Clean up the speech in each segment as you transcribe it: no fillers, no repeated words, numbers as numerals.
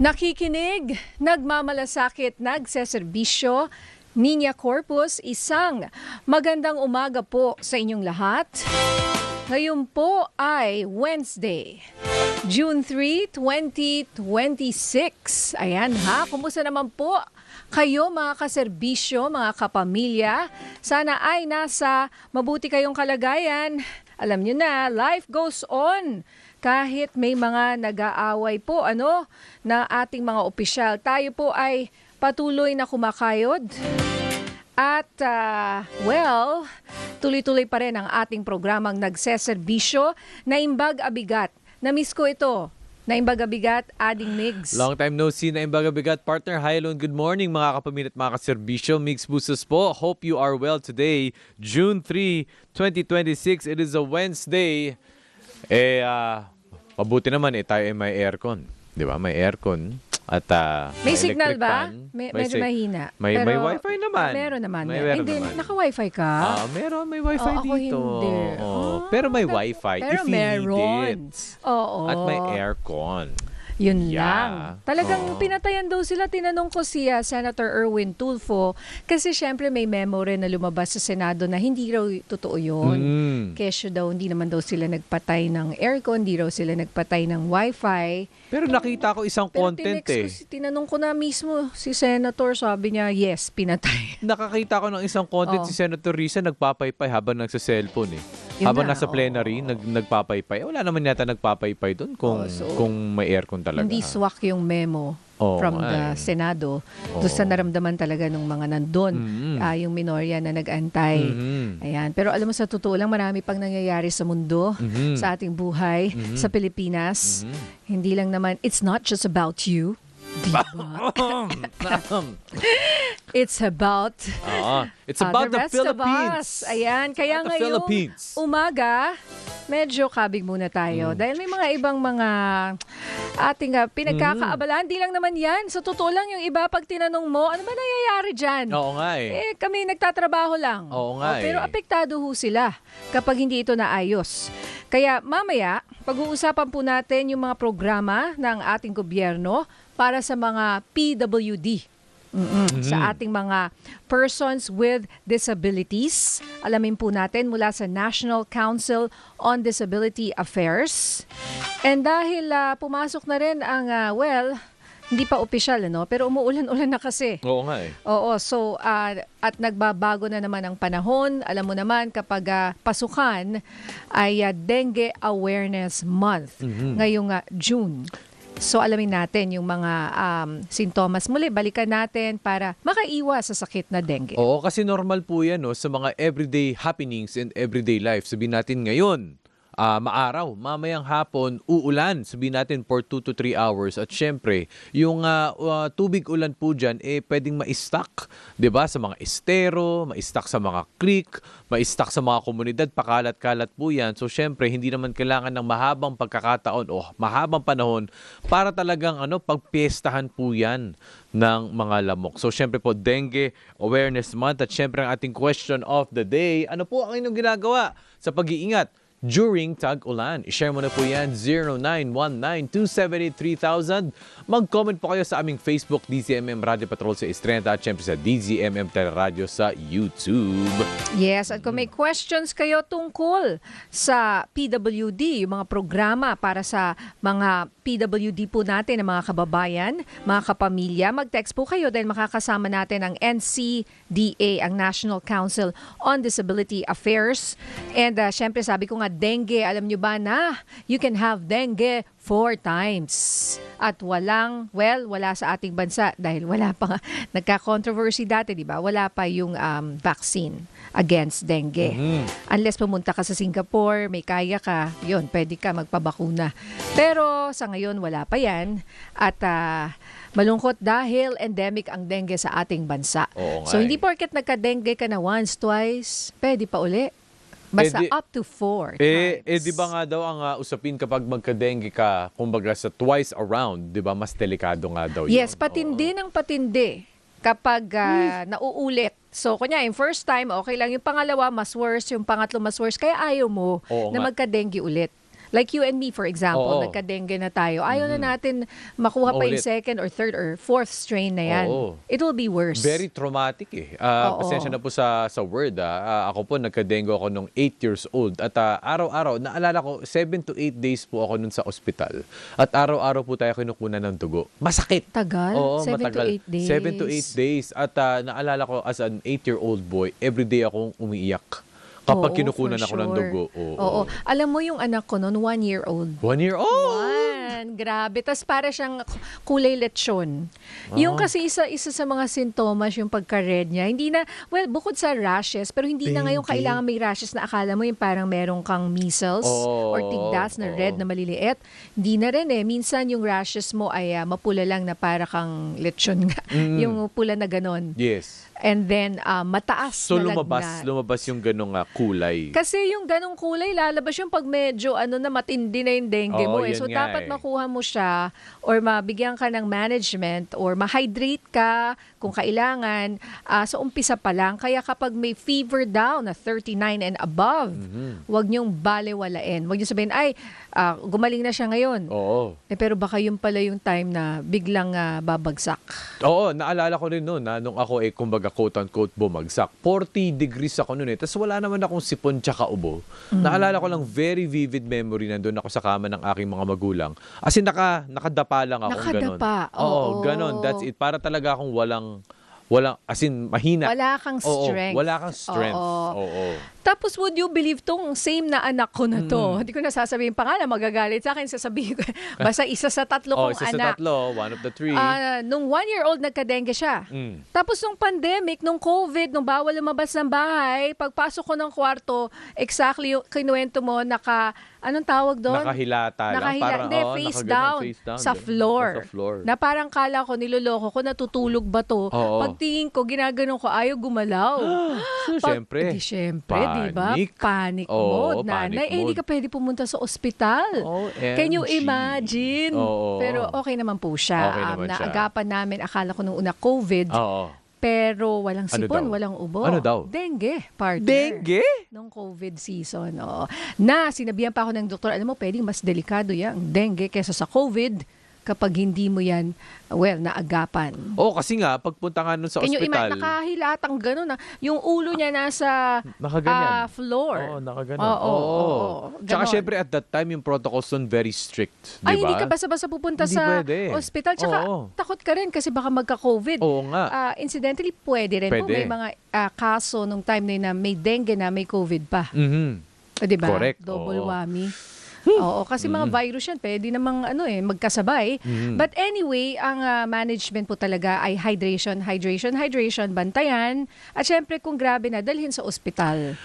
Nakikinig, nagmamalasakit, nagseserbisyo, Niña Corpus, isang magandang umaga po sa inyong lahat. Ngayon po ay Wednesday, June 3, 2026. Ayan ha, kumusta naman po kayo mga kaserbisyo, mga kapamilya? Sana ay nasa mabuti kayong kalagayan. Alam nyo na, life goes on. Kahit may mga nag-aaway po na ating mga opisyal, tayo po ay patuloy na kumakayod. At tuloy-tuloy pa rin ang ating programang nagseserbisyo. Naimbag Abigat. Na-miss ko ito. Naimbag Abigat, Ading Migs. Long time no see, Naimbag Abigat. Partner, hi, hello, good morning mga kapamilya at mga kaserbisyo. Migs Busos po. Hope you are well today. June 3, 2026. It is a Wednesday. Mabuti naman tayo ay may aircon. Di ba? May aircon. At may signal ba? fan. Medyo mahina. May wifi naman. Meron naman. Meron Hindi, naman. naka-wifi ka? Meron. May wifi ako dito. hindi. Pero may wifi Pero if you meron. need it. Oo. At may aircon. Yun Yeah. lang. Talagang pinatayan daw sila. Tinanong ko siya, Senator Erwin Tulfo, kasi syempre may memo rin na lumabas sa Senado na hindi raw totoo yun. Kesyo daw, hindi naman daw sila nagpatay ng aircon, hindi raw sila nagpatay ng wifi. Pero nakita ko isang content Tinanong ko na mismo si Senator, sabi niya, yes, pinatay. Nakakita ko ng isang content si Senator Risa nagpapaypay habang nagsa-cellphone Yun habang na, nasa plenary, nagpapaypay. Wala naman yata nagpapaypay doon kung may aircon talaga. Hindi swak yung memo from the Senado. Doon sa naramdaman talaga ng mga nandun. Yung minorya na nag-antay. Ayan. Pero alam mo, sa totoo lang, marami pang nangyayari sa mundo, sa ating buhay, sa Pilipinas. Hindi lang naman, it's not just about you. Diba? It's about the Philippines. Ayan, kaya ngayong umaga, medyo kabig muna tayo. Dahil may mga ibang mga ating pinagkakaabalahan. Di lang naman yan. Sa totoo lang, yung iba, pag tinanong mo, ano ba nangyayari dyan? Oo nga Kami nagtatrabaho lang. Oo nga Pero apektado ho sila kapag hindi ito naayos. Kaya mamaya, pag-uusapan po natin yung mga programa ng ating gobyerno para sa mga PWD. Sa ating mga persons with disabilities. Alamin po natin mula sa National Council on Disability Affairs. And dahil pumasok na rin ang, hindi pa opisyal, pero umuulan-ulan na kasi. Oo nga Oo, so at nagbabago na naman ang panahon. Alam mo naman kapag pasukan ay Dengue Awareness Month ngayong June. So alamin natin yung mga sintomas. Muli, balikan natin para makaiwas sa sakit na dengue. Oo, kasi normal po yan sa mga everyday happenings and everyday life. Sabihin natin ngayon, maaraw, mamayang hapon, uulan. Sabihin natin for 2 to 3 hours. At syempre, yung tubig ulan po dyan, pwedeng ma-stock. Diba? Sa mga estero, ma-stock sa mga creek, ma-stock sa mga komunidad, pakalat-kalat po yan. So syempre, hindi naman kailangan ng mahabang pagkakataon o mahabang panahon para talagang pagpiestahan po yan ng mga lamok. So syempre po, Dengue Awareness Month. At syempre, ang ating question of the day, ano po ang inyong ginagawa sa pag-iingat during tag-ulan? I-share mo na po yan, 0919-278-3000. Mag-comment po kayo sa aming Facebook, DZMM Radio Patrol sa Estrenta at syempre sa DZMM Teleradio sa YouTube. Yes, at kung may questions kayo tungkol sa PWD, yung mga programa para sa mga PWD po natin, ng mga kababayan, mga kapamilya, mag-text po kayo dahil makakasama natin ang NCDA, ang National Council on Disability Affairs. And syempre sabi ko nga, dengue, alam nyo ba na you can have dengue 4 times. At wala sa ating bansa dahil wala pa nga, nagka-controversy dati, di ba? Wala pa yung vaccine against dengue. Unless pumunta ka sa Singapore, may kaya ka, yun, pwede ka magpabakuna. Pero sa ngayon, wala pa yan. At malungkot dahil endemic ang dengue sa ating bansa. So hindi porket nagka-dengue ka na once, twice, pwede pa uli. Basta up to 4 times. Di ba nga daw ang usapin kapag magka-dengue ka, kumbaga sa twice around, di ba, mas delikado nga daw yun. Yes, patindi ng patindi kapag nauulit. So, kunya, yung first time, okay lang. Yung pangalawa, mas worse. Yung pangatlo, mas worse. Kaya ayaw mo na magka-dengue ulit. Like you and me, for example, Oo. nagka-dengue na tayo. Ayaw na natin makuha pa yung Maulit. second or third or fourth strain na yan. Oo. It will be worse. Very traumatic eh. Oo. Pasensya na po sa word. Ako po, nagka-dengue ako nung 8 years old. At araw-araw, naalala ko, 7 to 8 days po ako nun sa ospital. At araw-araw po tayo kinukunan ng dugo. Masakit. Tagal? Oo, 7 to matagal. 8 days. 7 to 8 days. At naalala ko, as an 8-year-old boy, everyday akong umiiyak. Kapag Oo, kinukunan for ako ng sure. dugo. Oo. Alam mo yung anak ko noon, 1 year old. 1 year old! Grabe. Tapos para siyang kulay lechon. Yung kasi isa sa mga sintomas yung pagka-red niya. Hindi na, well, bukod sa rashes, pero hindi na ngayon Dengue. kailangan may rashes na akala mo yung parang meron kang measles Oo, or tigdas na oo. red na maliliit. Hindi na rin eh. Minsan yung rashes mo ay mapula lang na para kang lechon nga. Yung pula na ganon. Yes. And then, mataas So na lumabas lagnat. yung ganong kulay. Kasi yung ganong kulay, lalabas yung pag medyo na matindi na yung dengue Oo, mo eh. yun So nga dapat eh. makuha mo siya or mabigyan ka ng management or ma-hydrate ka kung kailangan sa umpisa pa lang. Kaya kapag may fever daw na 39 and above, wag niyong balewalain. Wag niyo sabihin, ay, gumaling na siya ngayon. Oo. Pero baka yun pala yung time na biglang babagsak. Oo, naalala ko rin noon nung ako kumbaga quote-unquote bumagsak. 40 degrees ako noon eh. Tapos wala naman akong sipon tsaka ubo. Naalala ko lang very vivid memory nandun ako sa kama ng aking mga magulang. As in nakadapa lang ako ganon. Nakadapa, Oo, oo. ganon. That's it. Para talaga akong walang as in mahina. Wala kang Oo, strength. wala kang strength. Oo. Oo. Tapos would you believe tong same na anak ko na to? Hindi ko na sasabihin pangalan, magagalit sa akin, sasabihin ko. Basta isa sa tatlo kong Isa anak. sa tatlo, one of the three. Nung 1-year-old nagka-dengue siya. Tapos nung pandemic, nung COVID, nung bawal lumabas ng bahay, pagpasok ko ng kwarto, exactly yung kinuwento mo, anong tawag doon? Nakahilata lang. Parang, Hindi, face down, sa floor. Sa floor. Na parang kala ko, niloloko ko, natutulog ba to? Oo. Pagtingin ko, ginaganon ko, ayaw gumalaw. So, syempre. Siyempre, di ba? Panic. Panic Oo, mode. panic Nanay, hindi mode. ka pwede pumunta sa ospital. Can you OMG. imagine? Oo. Pero okay naman po siya. Okay naman siya. Naagapan namin, akala ko nung una COVID, Oo. pero walang Ano sipon, daw? walang ubo. Ano daw? Dengue, partner. Dengue? Nung COVID season. Oo. Na, sinabihan pa ako ng doktor, alam mo, pwedeng mas delikado yan, ang dengue, kesa sa COVID kapag hindi mo yan, naagapan. Oo, kasi nga, pagpunta nga nun sa Can you ospital. imagine, nakahilatang gano'n na. Yung ulo niya nasa Nakaganyan. floor. Oo, nakaganon. Oo. Tsaka Ganon. syempre at that time, yung protocols nun very strict. Di Ay, hindi ba? ka basta-basta pupunta Hindi sa pwede. ospital. Tsaka Oo. takot ka rin kasi baka magka-COVID. Oo nga. Incidentally, pwede rin. Kung Pwede. may mga kaso nung time na yun na may dengue na may COVID pa. Mhm. O, diba? Correct. Double Oo. whammy. Oo, kasi mga virus yan, pwede namang magkasabay. But anyway, ang management po talaga ay hydration, bantayan. At syempre kung grabe na, dalhin sa ospital.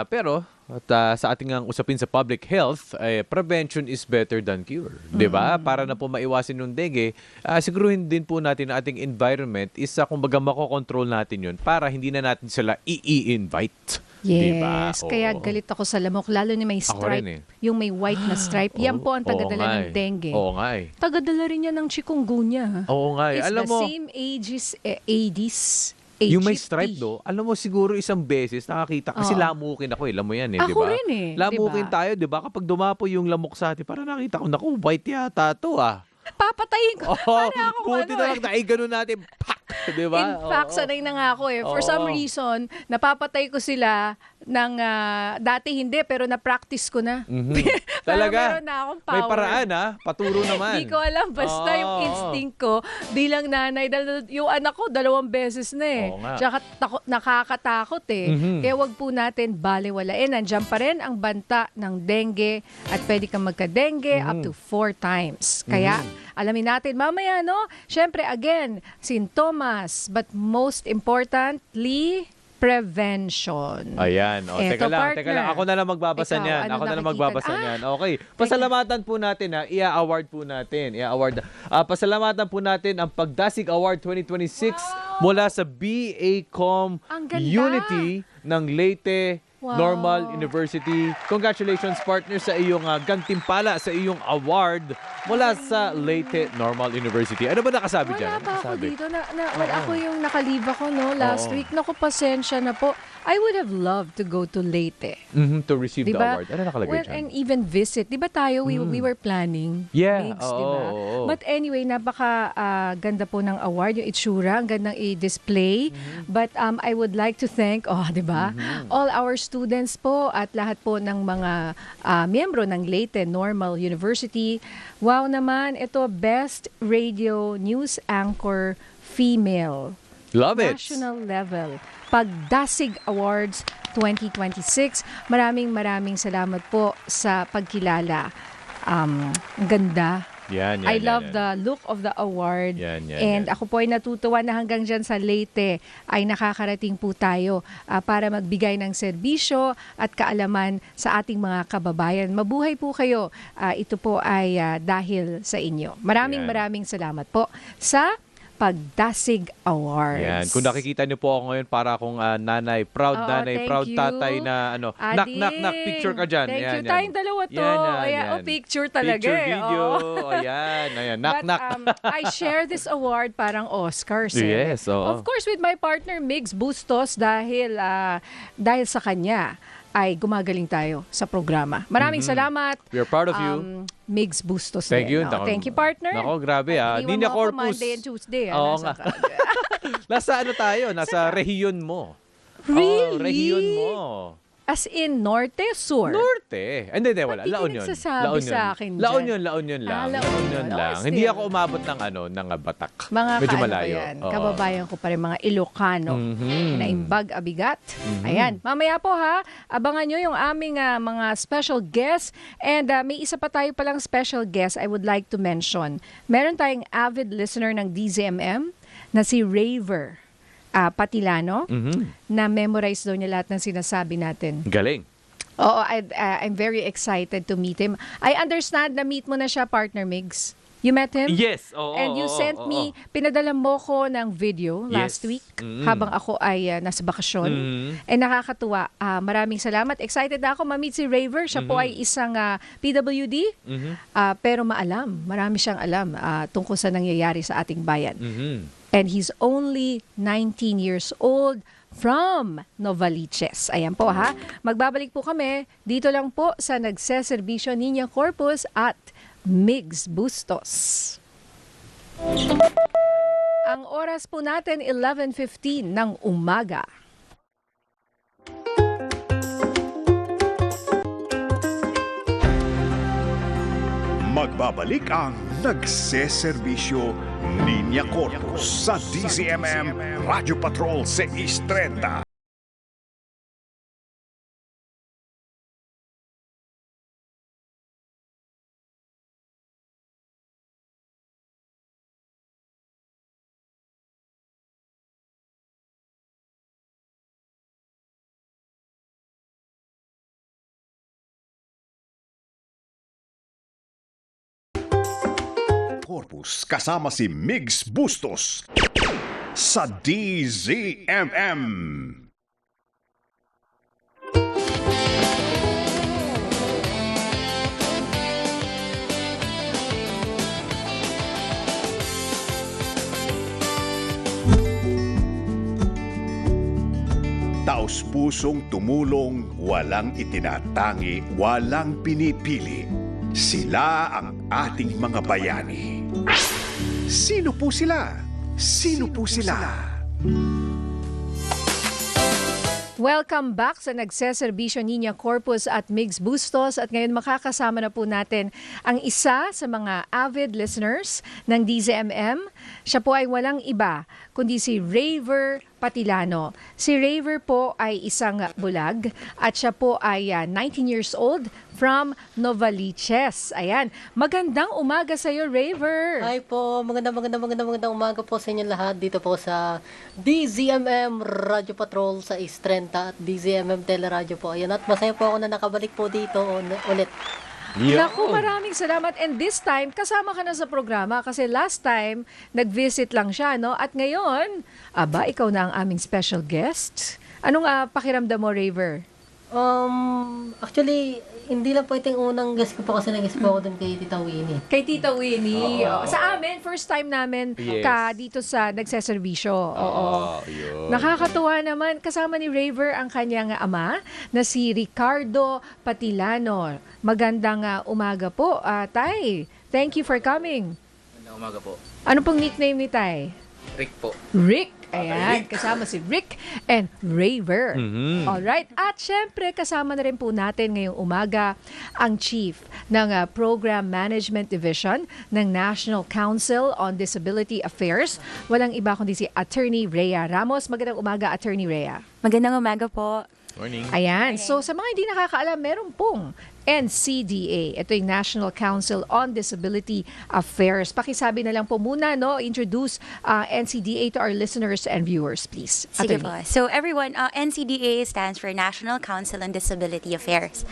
Pero sa ating ang usapin sa public health, prevention is better than cure. 'Di ba? Para na po maiwasan yung dengue, siguruhin din po natin na ating environment is kumbaga makokontrol natin yun para hindi na natin sila i-invite. Yes, Diba? kaya Oo. galit ako sa lamok, lalo na may Ako stripe, rin eh. yung may white na stripe. Yan po ang Oo tagadala nga ng dengue. Oo nga eh. Tagadala rin yan ng chikungunya. Oo nga eh. It's Alam the mo, same Aedes yung may aegypti. stripe do, alam mo siguro isang beses nakakita kasi Oo. lamukin ako alam mo yan eh, Ako di ba? rin eh, Lamukin di ba? tayo, di ba? Kapag dumapo yung lamok sa atin, parang nakita ko, naku, white yata to ah. Papatayin ko. Oh, Para ako buti na lang ganun natin. Pak! Di ba? In fact, Oo. sanay na nga ako eh. For some Oo. reason, napapatay ko sila ng, dati hindi, pero na-practice ko na. Talaga? Meron na akong power. May paraan ha? Paturo naman. Hindi ko alam, basta Oo. yung instinct ko bilang nanay, dahil yung anak ko 2 beses na eh. Oo nga. Tsaka nakakatakot eh. Kaya wag po natin balewalain. Nandiyan pa rin ang banta ng dengue at pwede kang magka-dengue up to 4 times. Kaya alamin natin mamaya, no? Siyempre, again, sintomas, but most importantly, prevention. Ayan. O, Eto, teka lang. partner. Ako na lang magbabasa Ikaw, niyan. ano Ako na lang nakikita? magbabasa niyan. Okay. Pasalamatan po natin ha. Ia-award po natin. Ia-award. Pasalamatan po natin ang Pagdasig Award 2026 mula sa BACOM Ang ganda. Unity ng Leyte Wow. Normal University. Congratulations, partner, sa iyong gantimpala, sa iyong award mula sa Leyte Normal University. Ano ba nakasabi dyan? Wala pa ako Nakasabi? dito. Ako yung nakalive ako last week. Naku, pasensya na po. I would have loved to go to Leyte. To receive the Diba? award. Ano nakalagay Well, dyan? and even visit. Di ba tayo, we were planning. Yeah. Migs, Oo, di ba? oo. But anyway, napaka ganda po ng award. Yung itsura, ang gandang i-display. But I would like to thank, di ba? All our students po at lahat po ng mga miyembro ng Leyte Normal University. Wow naman, ito Best Radio News Anchor Female. Love it. National level. Pagdasig Awards 2026. Maraming salamat po sa pagkilala. Ang ganda. Yan, I love yan. the look of the award. Yan. And ako po ay natutuwa na hanggang dyan sa Leyte ay nakakarating po tayo para magbigay ng serbisyo at kaalaman sa ating mga kababayan. Mabuhay po kayo. Ito po ay dahil sa inyo. Maraming salamat po sa Pagdasig Awards. Yan. Kung nakikita niyo po ako ngayon, para akong nanay, proud Oo, nanay, thank proud you. tatay na knock, picture ka dyan. Thank Yan, you. yan. Tayong dalawa to. Picture talaga. Picture, video. Ayan. Knock. I share this award parang Oscars. Yes, oo. Of course, with my partner Migs Bustos dahil sa kanya ay gumagaling tayo sa programa. Maraming salamat. We are proud of you. Migs Bustos Thank din. you. Thank you, partner. Nako, grabe Iwan Ninya mo ako Corpus. Monday and Tuesday. Oo Nasa nga. Nasa ano tayo? Nasa rehiyon mo. Really? Rehiyon mo. As in Norte, Sur? Norte. Hindi, wala. Ba't di La ka Union. nagsasabi La Union. sa akin La dyan? Union lang. La Union. lang. Oh, Hindi still. ako umabot ng Batak. Mga Medyo kaano malayo. ko yan, Oo. kababayan ko pa rin, mga Ilocano, na Imbag Abigat. Ayan, mamaya po ha, abangan nyo yung aming mga special guests. And may isa pa tayo palang special guest I would like to mention. Meron tayong avid listener ng DZMM na si Raver Patilano, na memorize daw niya lahat ng sinasabi natin. Galing. Oo, I'm very excited to meet him. I understand na meet mo na siya, partner Migs. You met him? Yes. Oo. And you sent me, pinadala mo ko ng video last Yes. week habang ako ay nasa bakasyon. And nakakatuwa. Maraming salamat. Excited na ako ma-meet si Raver. Siya po ay isang PWD, pero marami siyang alam tungkol sa nangyayari sa ating bayan. And he's only 19 years old from Novaliches. Ayan po ha. Magbabalik po kami dito lang po sa Nagseserbisyo Niña Corpus at Migs Bustos. Ang oras po natin 11:15 ng umaga. Magbabalik ang Nagseserbisyo Niña Corpus sa DZMM Radio Patrol 630. Corpus kasama si Migs Bustos sa DZMM. Taos-pusong tumulong, walang itinatangi, walang pinipili. Sila ang ating mga bayani. Sino po sila? Sino po sila? Welcome back sa Nagseserbisyo Niña Corpus at Migs Bustos. At ngayon makakasama na po natin ang isa sa mga avid listeners ng DZMM. Siya po ay walang iba kundi si Raver Patilano. Si Raver po ay isang bulag at siya po ay 19 years old from Novaliches. Ayan. Magandang umaga sa iyo, Raver. Hi po, magandang umaga po sa inyo lahat dito po sa DZMM Radio Patrol sa East 30 at DZMM Teleradio po. Ayan, at masaya po ako na nakabalik po dito ulit. Naku, maraming salamat. And this time, kasama ka na sa programa kasi last time, nag-visit lang siya, no? At ngayon, ikaw na ang aming special guest. Anong pakiramdam mo, Raver? Actually, hindi lang po ito yung unang guest ko po kasi nag-guest po ako dun kay Tita Winnie. Kay Tita Winnie. Sa amin, first time namin Yes. dito sa nagseservisyo. Oo. Yun. Nakakatuwa naman. Kasama ni Raver ang kanyang ama na si Ricardo Patilano. Magandang umaga po, Tay. Thank you for coming. Magandang umaga po. Ano pong nickname ni Tay? Rick po. Rick. Ayan, kasama si Rick and Raver. Alright. At syempre, kasama na rin po natin ngayong umaga ang Chief ng Program Management Division ng National Council on Disability Affairs. Walang iba kundi si Attorney Rhea Ramos. Magandang umaga, Attorney Rhea. Magandang umaga po. Morning. Ayan. So, sa mga hindi nakakaalam, meron pong NCDA. Ito yung National Council on Disability Affairs. Pakisabi na lang po muna, no? Introduce NCDA to our listeners and viewers, please. Sige Attorney. po. So everyone, NCDA stands for National Council on Disability Affairs.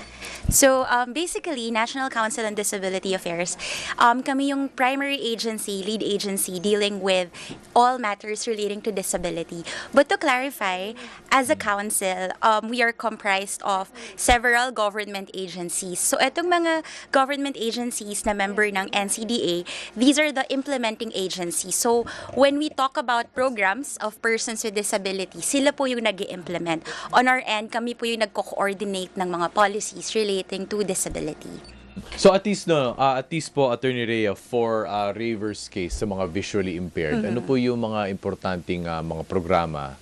So basically, National Council on Disability Affairs, kami yung primary agency, lead agency dealing with all matters relating to disability. But to clarify, as a council, we are comprised of several government agencies. So itong mga government agencies na member ng NCDA, these are the implementing agencies. So when we talk about programs of persons with disability, sila po yung nag-i-implement. On our end, kami po yung nagko-coordinate ng mga policies relating to disability. So at least po Attorney Rhea for Raver's case sa mga visually impaired, ano po yung mga importanteng mga programa,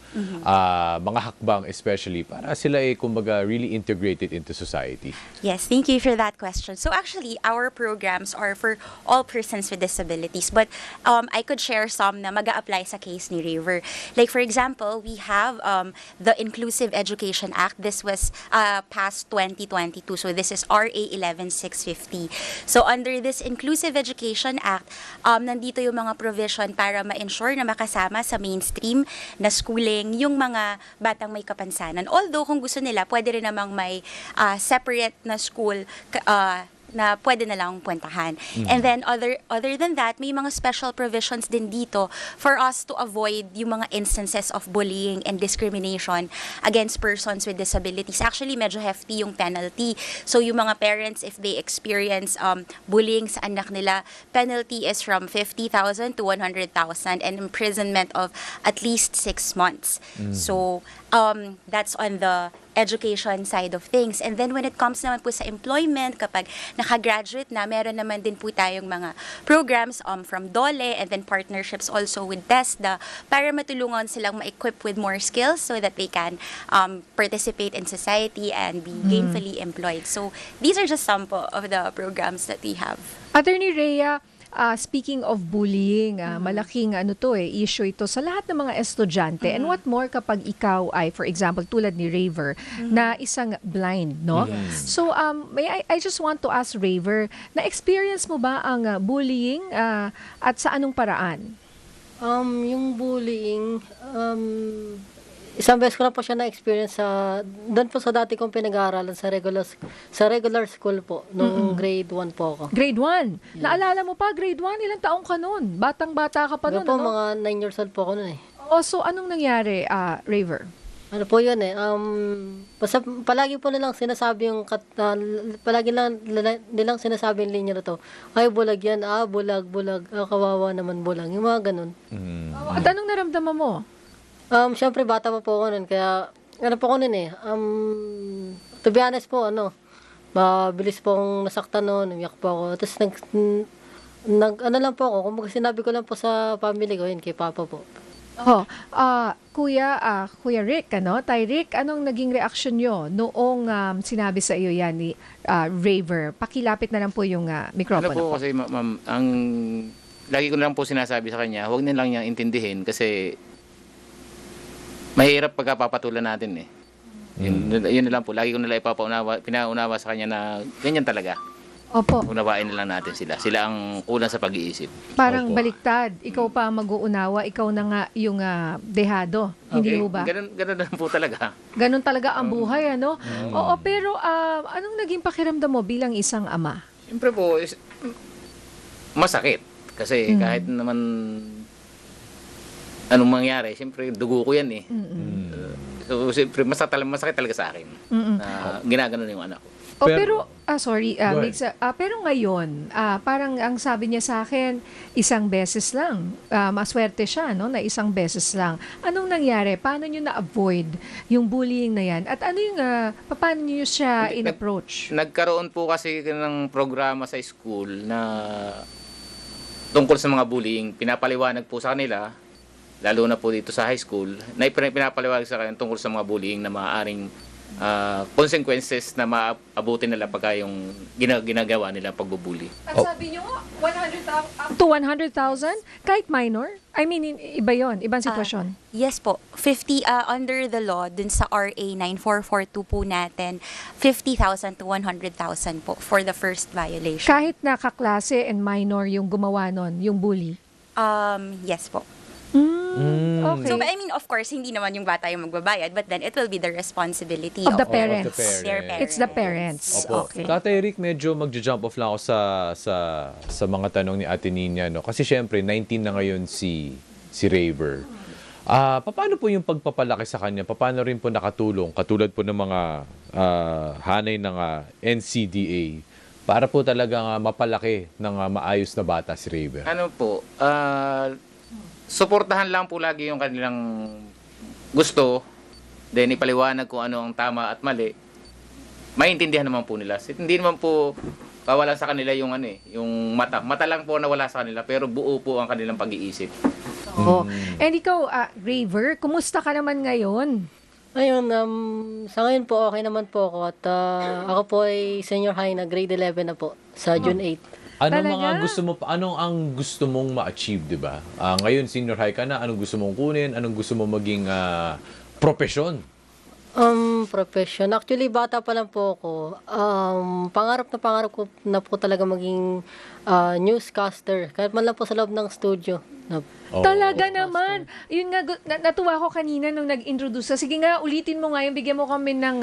mga hakbang especially para sila kumbaga really integrated into society? Yes, thank you for that question. So actually, our programs are for all persons with disabilities, but I could share some na mag-a-apply sa case ni Raver. Like for example, we have the Inclusive Education Act. This was passed 2022, so this is RA 11650. So under this Inclusive Education Act, nandito yung mga provision para ma-ensure na makasama sa mainstream na schooling yung mga batang may kapansanan. Although kung gusto nila, pwede rin namang may separate na school na pwede na lang puntahan. And then other than that, may mga special provisions din dito for us to avoid yung mga instances of bullying and discrimination against persons with disabilities. Actually, medyo hefty yung penalty. So yung mga parents, if they experience bullying sa anak nila, penalty is from 50,000 to 100,000 and imprisonment of at least 6 months. So that's on the education side of things. And then when it comes naman po sa employment, kapag nakagraduate na, meron naman din po tayong mga programs from DOLE and then partnerships also with TESDA para matulungan silang ma-equip with more skills so that they can participate in society and be gainfully employed. So these are just some po of the programs that we have. Attorney Rhea, speaking of bullying, malaking issue ito sa lahat ng mga estudyante. And what more kapag ikaw ay, for example, tulad ni Raver, na isang blind, no? So, I just want to ask Raver, na-experience mo ba ang bullying at sa anong paraan? Yung bullying, isang beses ko na po siya na-experience doon po sa dati kong pinag-aaralan sa regular school po, nung grade 1 po ako. Grade 1? Naalala mo pa, grade 1? Ilang taong ka nun? Batang-bata ka pa nun, Po, ano? mga 9 years old po ako nun eh. O, so anong nangyari, Raver? Ano po yun eh, basta palagi po nilang sinasabi palagi nilang sinasabi yung linya na to, ay bulag yan, bulag, kawawa naman bulag, yung mga ganun. At anong naramdaman mo? Siyempre bata pa po ako nun, kaya ano po ako nun eh, to be honest po, mabilis po akong nasaktan nun, umiyak po ako, tapos ano lang po ako, kumbaga sinabi ko lang po sa family ko, yun, kay Papa po. Kuya Rick, Tay Rick, anong naging reaksyon nyo noong sinabi sa iyo yan ni Raver? Pakilapit na lang po yung mikropono. Ano po kasi ma'am, lagi ko na lang po sinasabi sa kanya, huwag na lang niyang intindihin kasi mahirap pagkapapatulan natin eh. Yun na lang po, lagi ko na lang pinaunawa sa kanya na ganyan talaga. Opo. Unawain na lang natin sila. Sila ang kulang sa pag-iisip. Parang Opo. baliktad. Ikaw pa mag-uunawa, ikaw na nga yung dehado. Hindi mo ba? Ganun na lang po talaga. Ganun talaga ang buhay, ano? Oo, pero anong naging pakiramdam mo bilang isang ama? Siyempre po, masakit. Kasi kahit naman anong mangyari, siyempre dugo ko yan eh. So, siyempre, masakit talaga sa akin na ginaganon yung anak ko. Pero- Sorry, Go ahead. Migs, pero ngayon, parang ang sabi niya sa akin, isang beses lang. Maswerte siya, no, na isang beses lang. Anong nangyari? Paano niyo na-avoid yung bullying na yan? At ano yung, paano niyo siya in-approach? Nagkaroon po kasi ng programa sa school na tungkol sa mga bullying. Pinapaliwanag po sa kanila, lalo na po dito sa high school, na pinapaliwanag sa kanila tungkol sa mga bullying na maaaring consequences na maabutin nila pagka yung ginagawa nila pagbubuli. At sabi niyo, 100,000 up to 100,000? Kahit minor? I mean, iba yon, ibang sitwasyon. Yes po. 50 under the law dun sa RA 9442 po natin, 50,000 to 100,000 po for the first violation. Kahit na kaklase and minor yung gumawa nun, yung bully. Yes po. Okay. So, I mean, of course, hindi naman yung bata yung magbabayad, but then it will be the responsibility Of the of parents. their parents. It's the parents. Opo. Okay. Tatay Rick, medyo magja-jump off lang ako sa mga tanong ni Ate Nina, no? Kasi syempre 19 na ngayon si Raver. Paano po yung pagpapalaki sa kanya? Paano rin po nakatulong katulad po ng mga hanay ng NCDA para po talaga mapalaki ng maayos na bata si Raver? Ano po, suportahan lang po lagi yung kanilang gusto, then ipaliwanag kung ano ang tama at mali. Maintindihan naman po nila. Hindi naman po kawalan sa kanila yung yung mata. Mata lang po nawala sa kanila, pero buo po ang kanilang pag-iisip. Oh. And ikaw, Raver, kumusta ka naman ngayon? Ayun, sa ngayon po, okay naman po ako. At ako po ay senior high na grade 11 na po, sa June 8. Talaga? Anong ang gusto mong ma-achieve, 'di ba? Ngayon senior high ka na, anong gusto mong kunin? Anong gusto mong maging profesyon? Profession. Actually, bata pa lang po ako. Pangarap ko na po talaga maging newscaster. Kahit man lang po sa loob ng studio. Oo. Talaga naman. Yun nga, natuwa ko kanina nung nag-introduce. Sige nga, ulitin mo nga yung bigyan mo kami ng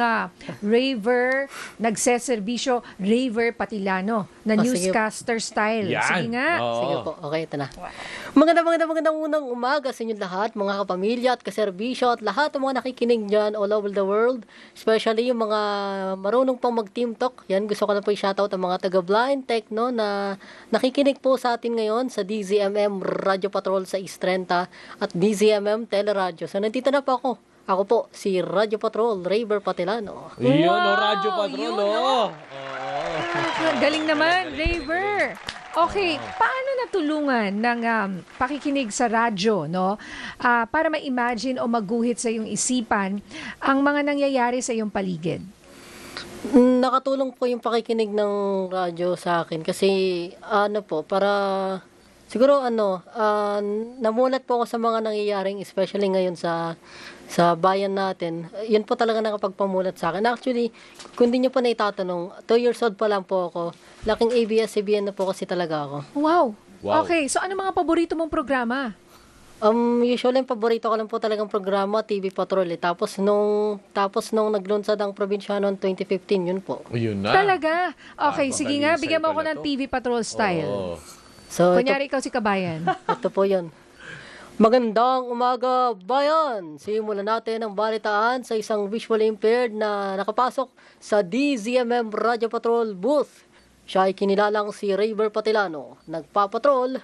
Raver, nagseservisyo, Raver Patilano, na sige. newscaster style. Yan. Sige nga. Oo. Sige po. Okay, ito na. Magandang unang umaga sa inyong lahat, mga kapamilya at kaserbisyo at lahat ng mga nakikinig dyan all over the world. Especially yung mga marunong pang mag-team talk. Yan, gusto ko na po i-shoutout ang mga taga-blind tech, no, na nakikinig po sa atin ngayon sa DZMM Radio Patrol sa East 30 at DZMM Teleradio. So, nandito na po ako. Ako po, si Radio Patrol, Raver Patilano. Yun, Wow! Radyo Patrol, Yun, oh. Galing naman, Raver. Okay, paano natulungan ng pakikinig sa radyo, no? Para ma-imagine o maguhit sa iyong isipan ang mga nangyayari sa iyong paligid? Nakatulong po yung pakikinig ng radyo sa akin kasi para siguro namulat po ako sa mga nangyayaring especially ngayon sa bayan natin. Yun po talaga nakapagpamulat sa akin. Actually, kung di nyo po na itatanong, 2 years old pa lang po ako. Laking ABS-CBN na po kasi talaga ako. Wow. Wow. Okay, so ano mga paborito mong programa? Usually, yung paborito ko lang po talagang programa, TV Patrol. Tapos nung naglunsad ang probinsiya noong 2015, yun po. Yun na. Talaga? Okay, Baka sige nga, lisay bigyan mo ako pala ng to. TV Patrol style. Oo. So, Kunyari ikaw si Kabayan. ito po yun. Magandang umaga, bayan! Simulan natin ang balitaan sa isang visually impaired na nakapasok sa DZMM Radio Patrol booth. Siya ay kinilalang si Raver Patilano. Nagpapatrol,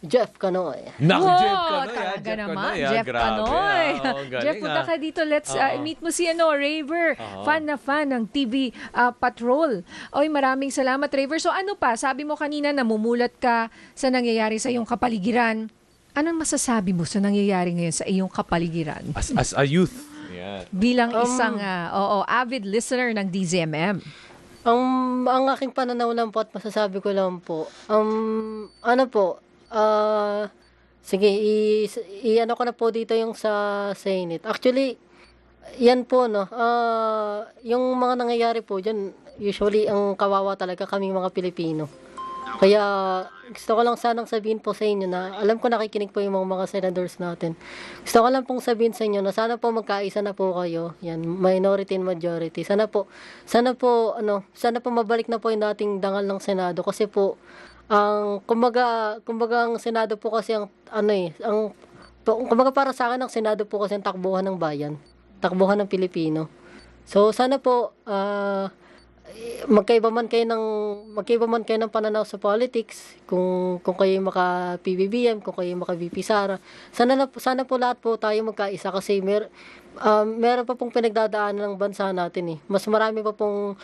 Jeff Canoy. Naku, Wow, Jeff Canoy, talaga Jeff naman. Canoy, Jeff grabe, Canoy. Oo, galing, Jeff, punta ka dito. Let's meet mo si Raver. Fan na fan ng TV Patrol. Oy, maraming salamat, Raver. So ano pa? Sabi mo kanina, namumulat ka sa nangyayari sa iyong kapaligiran. Anong masasabi mo sa nangyayari ngayon sa iyong kapaligiran? As a youth. Yan. Bilang isang avid listener ng DZMM. Ang aking pananaw lang po at masasabi ko lang po, sige, i-ano ko na po dito yung sa Senate. Actually, yan po, no, yung mga nangyayari po dyan, usually ang kawawa talaga kaming mga Pilipino. Kaya gusto ko lang sanang sabihin po sa inyo na alam ko nakikinig po yung mga senators natin. Gusto ko lang pong sabihin sa inyo na sana po magkaisa na po kayo. Yan, minority and majority. Sana po mabalik na po yung dating dangal ng Senado kasi po kumbaga ang Senado po kasi kumbaga para sa akin ang Senado po kasi ang takbuhan ng bayan. takbuhan ng Pilipino. So sana po magkaiba man kayo ng pananaw sa politics, kung kayo maka PBBM, kung kayo maka VP Sara. Sana po lahat po tayo magkaisa kasi meron pa pong pinagdadaanan ng bansa natin eh. Mas marami pa pong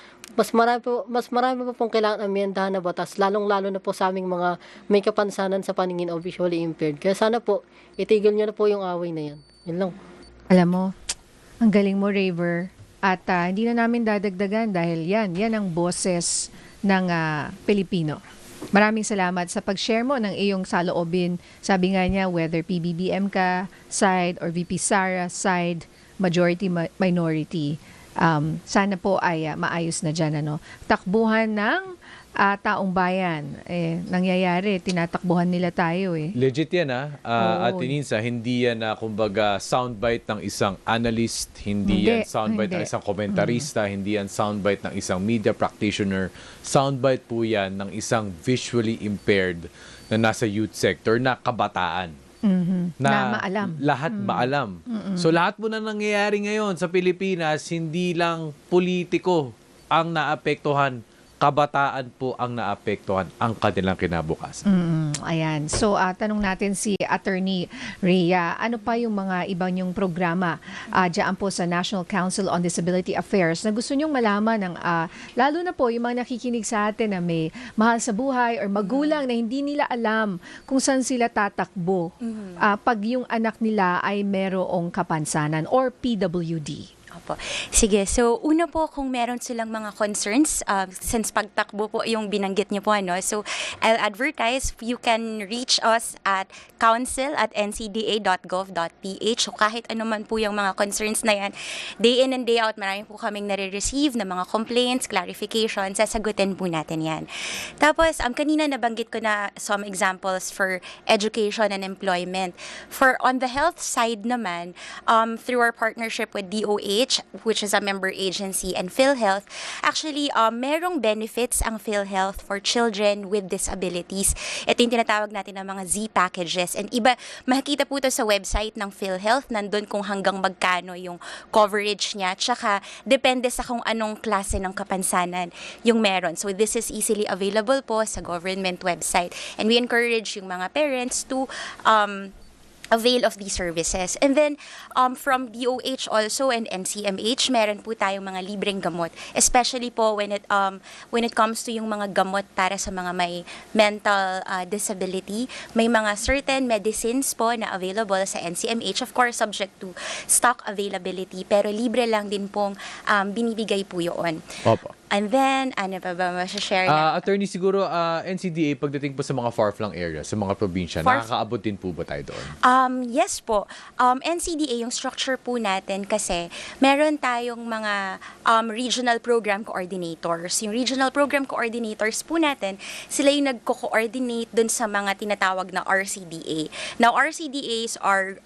kailangan amyendahan na batas, lalong-lalo na po sa aming mga may kapansanan sa paningin o visually impaired. Kaya sana po itigil niyo na po yung away na yan. Yun lang. Alam mo, ang galing mo, Raver. At hindi na namin dadagdagan dahil yan ang boses ng Pilipino. Maraming salamat sa pag-share mo ng iyong saloobin. Sabi nga niya, whether PBBM ka side or VP Sara side, majority, minority, sana po ay maayos na dyan. Takbuhan ng taong bayan. Nangyayari, tinatakbuhan nila tayo eh. Legit yan Oo. Ate Ninsa, hindi yan kumbaga soundbite ng isang analyst, hindi yan soundbite ng hindi. isang komentarista, hindi yan soundbite ng isang media practitioner, soundbite po yan ng isang visually impaired na nasa youth sector na kabataan. Na maalam. Lahat maalam. So lahat po na nangyayari ngayon sa Pilipinas, hindi lang politiko ang naapektuhan, kabataan po ang naapektuhan ang kanilang kinabukasan. Ayan. So, tanong natin si Attorney Rhea, ano pa yung mga ibang yung programa dyan po sa National Council on Disability Affairs na gusto nyong malaman ng, lalo na po yung mga nakikinig sa atin na may mahal sa buhay or magulang na hindi nila alam kung saan sila tatakbo pag yung anak nila ay merong kapansanan or PWD. Opo. Sige, so una po kung meron silang mga concerns, since pagtakbo po yung binanggit niyo po, so I'll advertise, you can reach us at council@ncda.gov.ph. So kahit ano man po yung mga concerns na yan, day in and day out, marami po kaming nare-receive na mga complaints, clarifications, sasagutin po natin yan. Tapos, kanina nabanggit ko na some examples for education and employment. For on the health side naman, through our partnership with DOH, which is a member agency, and PhilHealth, actually, merong benefits ang PhilHealth for children with disabilities. Ito yung tinatawag natin ng mga Z packages. And iba, makikita po ito sa website ng PhilHealth, nandun kung hanggang magkano yung coverage niya, tsaka depende sa kung anong klase ng kapansanan yung meron. So this is easily available po sa government website. And we encourage yung mga parents to avail of these services. And then, from DOH also and NCMH, meron po tayong mga libreng gamot. Especially po when it comes to yung mga gamot para sa mga may mental disability. May mga certain medicines po na available sa NCMH, of course, subject to stock availability. Pero libre lang din pong binibigay po yun. Opo. And then, ano pa ba masashare na? Attorney, siguro NCDA pagdating po sa mga far-flung areas, sa mga probinsya, nakakaabot din po ba tayo doon? Yes po. NCDA, yung structure po natin kasi meron tayong mga regional program coordinators. Yung regional program coordinators po natin, sila yung nagko-coordinate dun sa mga tinatawag na RCDA. Now, RCDAs are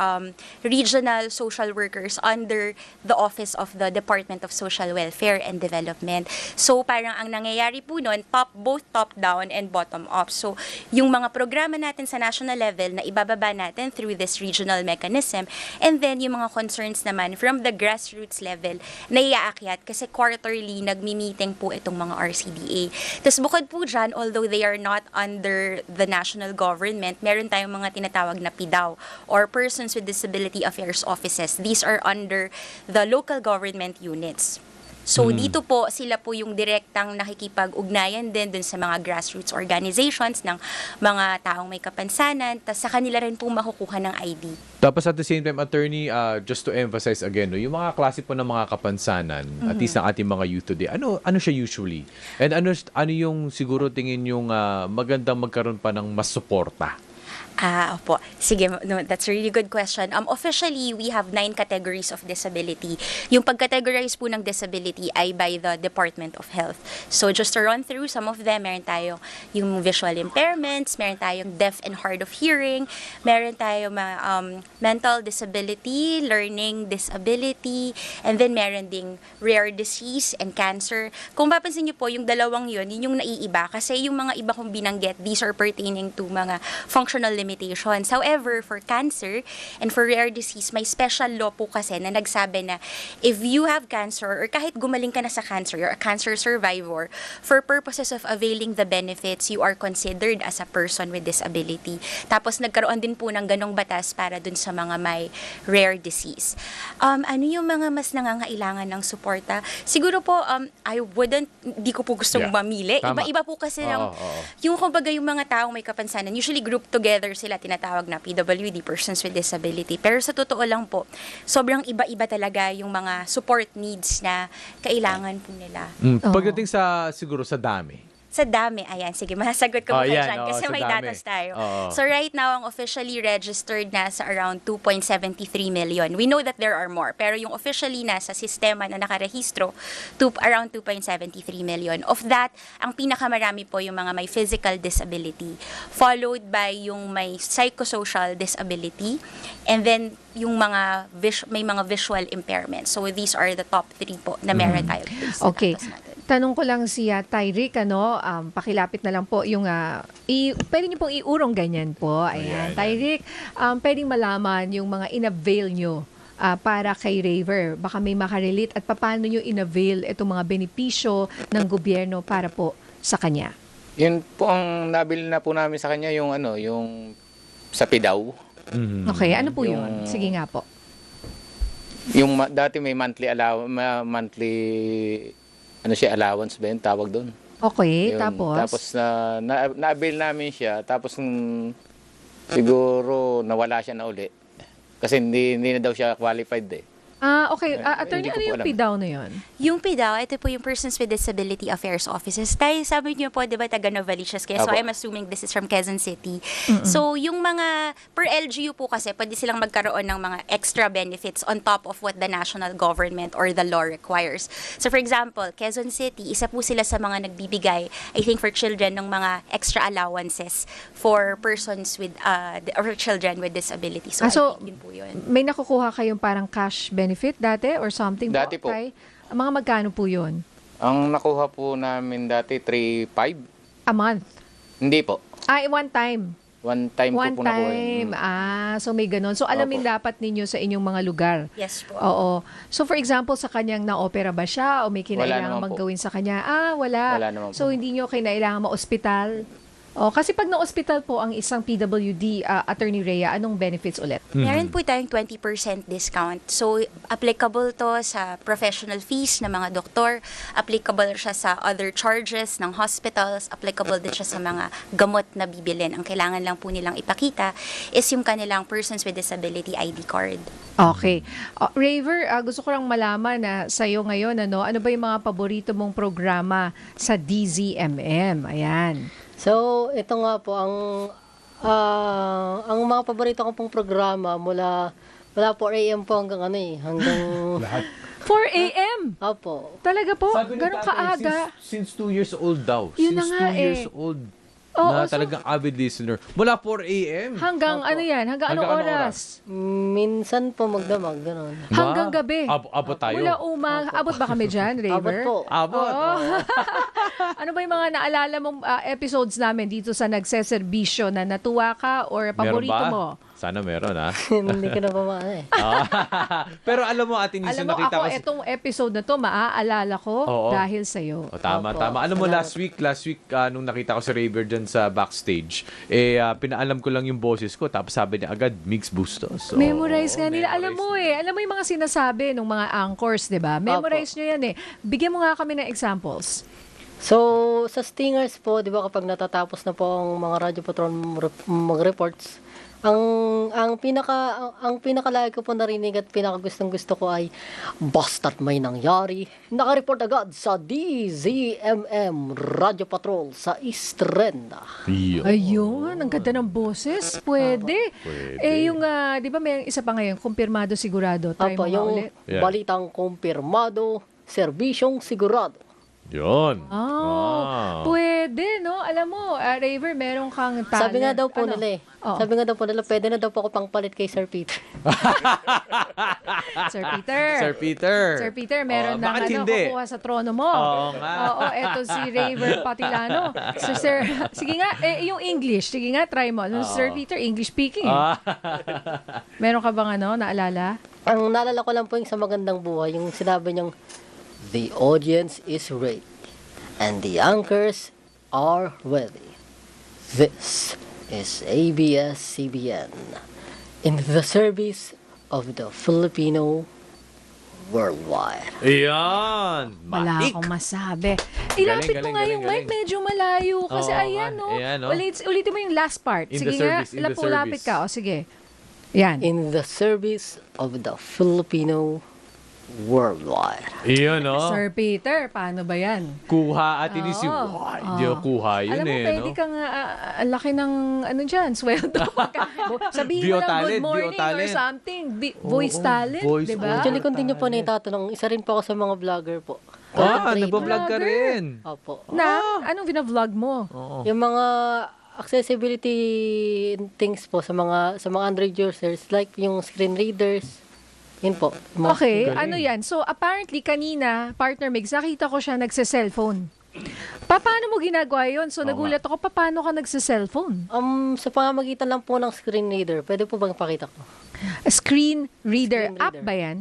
regional social workers under the Office of the Department of Social Welfare and Development. So, parang ang nangyayari po nun, both top-down and bottom-up. So, yung mga programa natin sa national level na ibababa natin through this regional mechanism, and then yung mga concerns naman from the grassroots level na iaakyat kasi quarterly nagmi-meeting po itong mga RCDA. Tapos bukod po dyan, although they are not under the national government, meron tayong mga tinatawag na PIDAW or Persons with Disability Affairs Offices. These are under the local government units. So, dito po, sila po yung direktang nakikipag-ugnayan din dun sa mga grassroots organizations ng mga taong may kapansanan, tas sa kanila rin po makukuha ng ID. Tapos at the same time, attorney, just to emphasize again, yung mga klase po ng mga kapansanan, at least ng ating mga youth today, ano siya usually? And ano yung siguro tingin yung magandang magkaroon pa ng mas suporta? Opo. Sige, no, that's a really good question. Officially, we have 9 categories of disability. Yung pag-categorize po ng disability ay by the Department of Health. So, just to run through some of them, meron tayong yung visual impairments, meron tayong deaf and hard of hearing, meron tayong mental disability, learning disability, and then meron ding rare disease and cancer. Kung papansin niyo po, yung dalawang yun yung naiiba kasi yung mga iba kong binanggit, these are pertaining to mga functional limitations limitations. However, for cancer and for rare disease, may special law po kasi na nagsabi na if you have cancer or kahit gumaling ka na sa cancer, you're a cancer survivor, for purposes of availing the benefits, you are considered as a person with disability. Tapos nagkaroon din po ng ganong batas para dun sa mga may rare disease. Ano yung mga mas nangangailangan ng suporta? Siguro po, di ko po gustong Yeah. mamili. Tama. Iba-iba po kasi ng, Oo. yung kumbaga yung mga taong may kapansanan, usually group together sila, tinatawag na PWD, persons with disability. Pero sa totoo lang po, sobrang iba-iba talaga yung mga support needs na kailangan po nila. Pagdating siguro sa dami. Sa dami, ayan, sige, masasagot ko Oh, muna yan, dyan kasi sa may dami. datos tayo. Oo. So right now, ang officially registered na sa around 2.73 million. We know that there are more, pero yung officially na sa sistema na nakarehistro, around 2.73 million. Of that, ang pinakamarami po yung mga may physical disability, followed by yung may psychosocial disability, and then yung mga may mga visual impairment. So these are the top 3 po na meron tayo. sa Okay. datos natin. Tanong ko lang si Tyrick, pakilapit na lang po yung, pwede niyo pong iurong ganyan po. Ayan. Tyrick, pwedeng malaman yung mga inavail nyo para kay Raver. Baka may makarelate at paano nyo inavail itong mga benepisyo ng gobyerno para po sa kanya. Yun po ang nabili na po namin sa kanya, yung yung sa PIDAW. Okay, ano po yun? Sige nga po. Yung dati may monthly allowance ba yun, tawag doon. Okay, Yun. tapos? Tapos na-avail namin siya, tapos siguro nawala siya na uli. Kasi hindi na daw siya qualified eh. Okay. Attorney, hindi ko ano po yung alam. PDAW na yun? Yung PIDAW, ito po yung Persons with Disability Affairs Offices. Tayo, sabi niyo po, di ba, taga Novaliches kayo? So, Apo. I'm assuming this is from Quezon City. So, yung mga, per LGU po kasi, pwede silang magkaroon ng mga extra benefits on top of what the national government or the law requires. So, for example, Quezon City, isa po sila sa mga nagbibigay, I think, for children ng mga extra allowances for persons with, or children with disabilities. So, So, I think din po yun. may nakukuha kayong parang cash benefit dati or something Dati po. Tay? Mga magkano po yun? Ang nakuha po namin dati, 3,500. A month? Hindi po. One time. One time One po nakuha time. yun. So may ganun. So alamin Opo. dapat ninyo sa inyong mga lugar. Yes po. Oo. So for example, sa kanyang na-opera ba siya o may kinailangan naman bang po. gawin sa kanya? Wala. Wala naman po. So hindi nyo kinailangan ma-ospital? Kasi pag na-ospital po ang isang PWD, Attorney Rhea, anong benefits ulit? Meron po tayong 20% discount. So, applicable to sa professional fees ng mga doktor, applicable siya sa other charges ng hospitals, applicable din siya sa mga gamot na bibilin. Ang kailangan lang po nilang ipakita is yung kanilang Persons with Disability ID card. Okay. Raver, gusto ko lang malaman na sa'yo ngayon, ano ba yung mga paborito mong programa sa DZMM? Ayan. So, ito nga po ang mga paborito ko pong programa mula 4 AM po hanggang hanggang 4 a.m. Opo. Talaga po? Sabi ni Ganun tatay, kaaga? Since 2 years old daw. Yun na Since nga 2 years eh. old. Oo, Na so- talagang avid listener. Mula 4 a.m. Hanggang ano yan? Hanggang anong Hanggang anong oras? Minsan po magdamag, gano'n. Hanggang gabi. Abot tayo. Mula abot ba kami dyan, Abot Raver? po. Abot. Oo. Ano ba yung mga naalala mong episodes namin dito sa nagseserbisyo na natuwa ka or paborito Meron ba? mo? Sana meron, ha? Hindi ko na pa maano eh. Pero alam mo, Ate Nisa, Alam mo, nakita ako, ko... itong episode na to, maaalala ko Oo. dahil sa'yo. Tama, Opo. tama. Alam mo, Salamat. last week, nung nakita ko si Raver dyan sa backstage, pinaalam ko lang yung boses ko, tapos sabi niya agad, Mix Bustos. So, Memorize nga nila. memorize Alam mo yung mga sinasabi ng mga anchors, di ba? Memorize nyo yan eh. Bigyan mo nga kami ng examples. So, sa Stingers po, di ba kapag natatapos na po ang mga radyo patrol mag-reports, ang pinakalagi ko po narinig at pinakagustong-gusto ko ay basta't may nangyari. Naka-report agad sa DZMM Radio Patrol sa Estrenda. Yun. Ayun, ang ganda ng boses. Pwede. Yung, di ba may isa pa ngayon, kumpirmado sigurado. Try Apo, mo nga yung ulit. Yeah. balitang kumpirmado, serbisyong sigurado. Yun. Pwede, no? Alam alam mo, Raver, meron kang talent. Sabi nga daw po Ano? nila eh. Oh. Sabi nga daw po nila, pwede na daw po ako pangpalit kay Sir Peter. Sir Peter. Sir Peter. Sir Peter, meron na bakit hindi? kukuha sa trono mo. Oo nga. Oo, eto si Raver Patilano. So, sir, sige nga, yung English. Sige nga, try mo. Sir Peter, English speaking. Meron ka bang naalala? Ang naalala ko lang po yung sa Magandang Buhay, yung sinabi niyang, the audience is ready and the anchors are ready. This is ABS-CBN in the service of the Filipino worldwide. Ayan. Wala Matik. akong masabi. Ilapit mo Galing, nga yung mic, galing. medyo malayo. Kasi Oo ayan, nga. no? Ayan, no? Ulitin mo yung last part. In Sige the nga, service, in the lapit service. ka. O, sige. Yan. In the service of the Filipino worldwide. Iyon, no? Sir Peter, paano ba yan? Kuha at inisip. Oo. Hindi Oo. kuha yun Alam mo, eh, pwede no? kang, ang laki ng, sweldo. Sabihin mo lang Bio-talent, good morning or bio-talent. something. Voice talent, voice di ba? Actually, kung di niyo po naitatanong, isa rin po ako sa mga vlogger po. Nagbablog ka rin. Opo. Na, anong binavlog mo? Yung mga accessibility things po sa mga Android users, like yung screen readers, yun po. Yung mga- Okay, Galing. ano yan? So, apparently, kanina, partner Migs, nakita ko siya nagsa-cellphone. Paano mo ginagawa yun? So, nagulat ako, paano ka nagsa-cellphone? Sa pamamagitan lang po ng screen reader, pwede po bang pakita ko? A screen reader. Screen App reader. ba yan?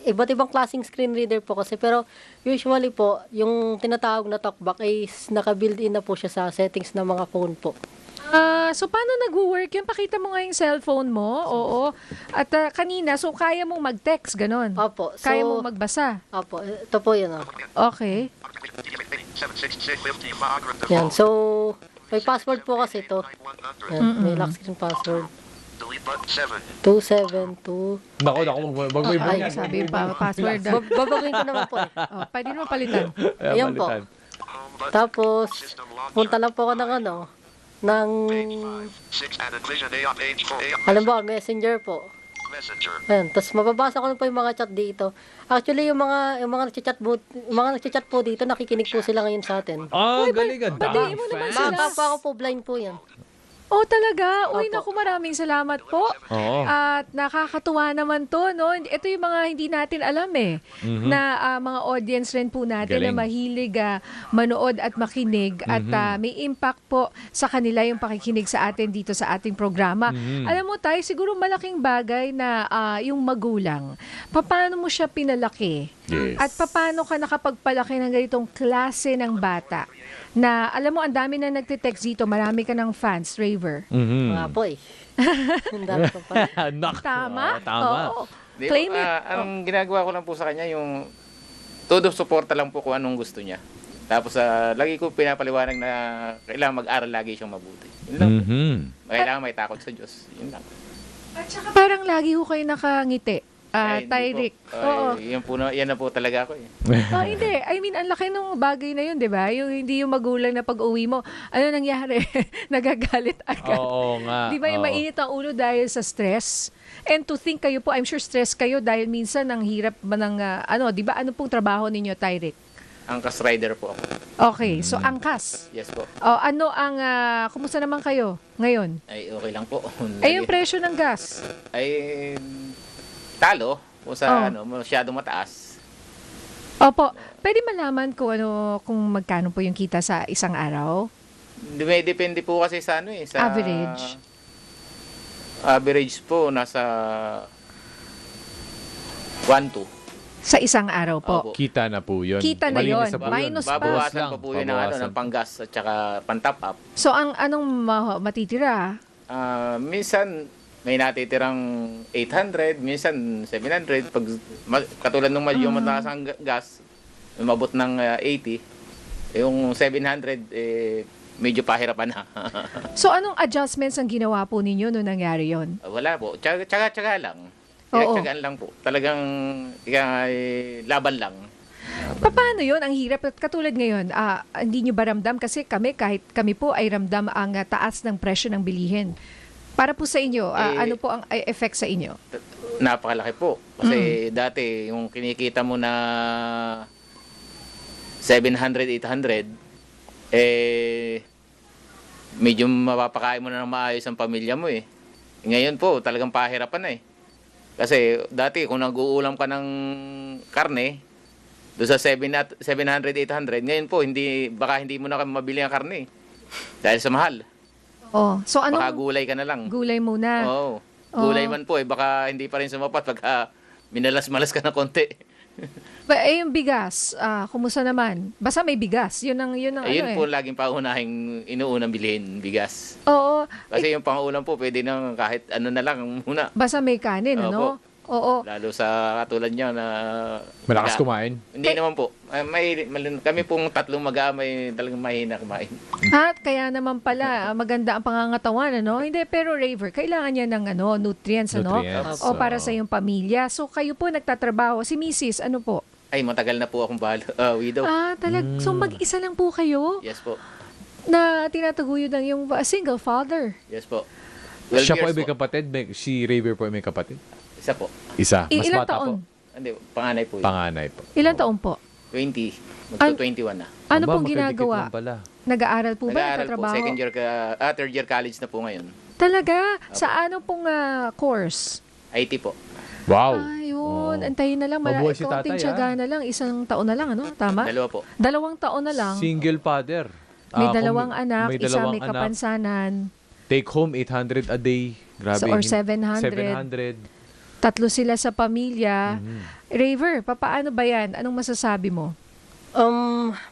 Iba't ibang klaseng screen reader po kasi, pero usually po, yung tinatawag na talkback ay naka-build-in na po siya sa settings ng mga phone po. So, paano nag-work yun? Pakita mo nga yung cellphone mo. Oo. At kanina, so kaya mong mag-text, ganon. Opo. So, Kaya mong magbasa. Opo, ito po yun. Okay. Yan, so, may password po kasi ito. Yan, may lock screen password. 272. Nako, wag mo Ay, sabi pa, password. Babagin ko naman po eh. Pwede mo palitan. Ayan po. Tapos, punta lang po ako ng halimbawa, messenger po. Ayan, tapos mababasa ko lang po yung mga chat dito. Actually, yung mga nagchat po dito, nakikinig po sila ngayon sa atin. Galing ang batiin mo naman sila. Mapa ako po, blind po yan. Oh, talaga? Uy, Opo. naku, maraming salamat po. Oo. At nakakatuwa naman to, no? Ito yung mga hindi natin alam eh. Na mga audience rin po natin Galing. na mahilig manood at makinig. At may impact po sa kanila yung pakikinig sa atin dito sa ating programa. Alam mo tayo, siguro malaking bagay na yung magulang. Paano mo siya pinalaki? Yes. At paano ka nakapagpalaki ng ganitong klase ng bata? Na alam mo, ang dami na nagtitext dito, marami ka ng fans, Raver. Mga po eh. Ang dami ko pa. Tama? Tama. Oo. Di Claim po, it. ang ginagawa ko lang po sa kanya, yung todo suporta lang po kung anong gusto niya. Tapos lagi ko pinapaliwanag na kailangan mag-aral lagi siyang mabuti. Yun lang po. Kailangan may takot sa Diyos. Yun lang. At saka parang lagi ko kayo nakangiti. Ay, hindi Tyrick. po. Ay, Oo. yan na po talaga ako eh. Hindi. I mean, ang laki ng bagay na yun, di ba? Yung hindi yung magulang na pag-uwi mo, ano nangyari? Nagagalit agad. Oo nga. Di ba yung oo. mainit ang ulo dahil sa stress? And to think kayo po, I'm sure stress kayo dahil minsan ang hirap ba ng, di ba? Ano pong trabaho ninyo, Tyrick? Angkas rider po ako. Okay, so angkas. Yes po. Ano ang, kumusta naman kayo ngayon? Ay, okay lang po. Ay, yung presyo ng gas. Ay, talo. Kung sa masyadong mataas. Opo, pwede malaman kung magkano po yung kita sa isang araw? Depende po kasi sa sa Average. Average po nasa 1-2. Sa isang araw po. Opo. Kita na po yun. Kita na Malinis yun. po yun. Minus pa. Babawasan pa po yun ng, Babawasan. ng panggas at saka pang-top up. So, anong matitira? Minsan may natitirang 800, minsan 700. Pag katulad nung yung mataas ang gas, umabot ng 80. Yung 700, medyo pahirapan na. So, anong adjustments ang ginawa po ninyo nung nangyari yon? Wala po. Tsaga lang. Oo. Tsagaan lang po. Talagang laban lang. Paano yon? Ang hirap. At katulad ngayon, hindi nyo ba ramdam? Kasi kahit kami po ay ramdam ang taas ng presyo ng bilihin. Para po sa inyo, ano po ang effect sa inyo? Napakalaki po. Kasi dati, yung kinikita mo na 700, 800, medyo mapapakain mo na ng maayos ang pamilya mo eh. Ngayon po, talagang pahirapan na eh. Kasi dati, kung nag-uulam ka ng karne, doon sa 700, 800, ngayon po, baka hindi mo na mabili ang karne eh. Dahil sa mahal. Oh, so Baka anong gulay ka na lang. gulay muna? Oo. Gulay man po eh, baka hindi pa rin sumapat pagka minalas-malas ka na konti. Yung bigas, kumusta naman? Basta may bigas. Yun ang Ayun ano po eh. laging pauunahing inuunang bilhin, bigas. Oo, Kasi yung pangulam po, pwede nang kahit ano na lang muna. basta may kanin, ano? Oo. Lalo sa katulad niya na... Malakas kumain. Hindi naman po. Kami pong tatlong mag-aamay talagang mahina kumain. At kaya naman pala, maganda ang pangangatawan, ano? Hindi, pero Raver, kailangan niya ng nutrients, ano? Nutrients, O para sa iyong pamilya. So kayo po nagtatrabaho. Si Mrs., ano po? Ay, matagal na po akong widow. So mag-isa lang po kayo Yes po. na tinataguyod ng yung single father. Yes po. 12 Siya po ay years may kapatid. Si Raver po ay may kapatid. Isa po. Isa. Mas Ilang bata taon? po. Hindi, panganay po yun. Panganay po. Ilang taon po? 20. Magto-21 na. Ano Aba, pong magkadikit ginagawa? lang pala. Nag-aaral po ba? Nag-aaral po. Nagtatrabaho? Third year college na po ngayon. Talaga? Sa ano pong course? IT po. Wow. Ayun, Oo. antayin na lang. Mabuhay si Konting tatay, tiyaga na lang. Isang taon na lang, ano? Tama? Dalawa po. 2 taon na lang. Single father. May Kung dalawang anak, may isa dalawang may anak, kapansanan. Take home 800 a day. Grabe. So, or 700. 700. 3 sila sa pamilya. Mhm. Raver, papaano ba yan? Anong masasabi mo?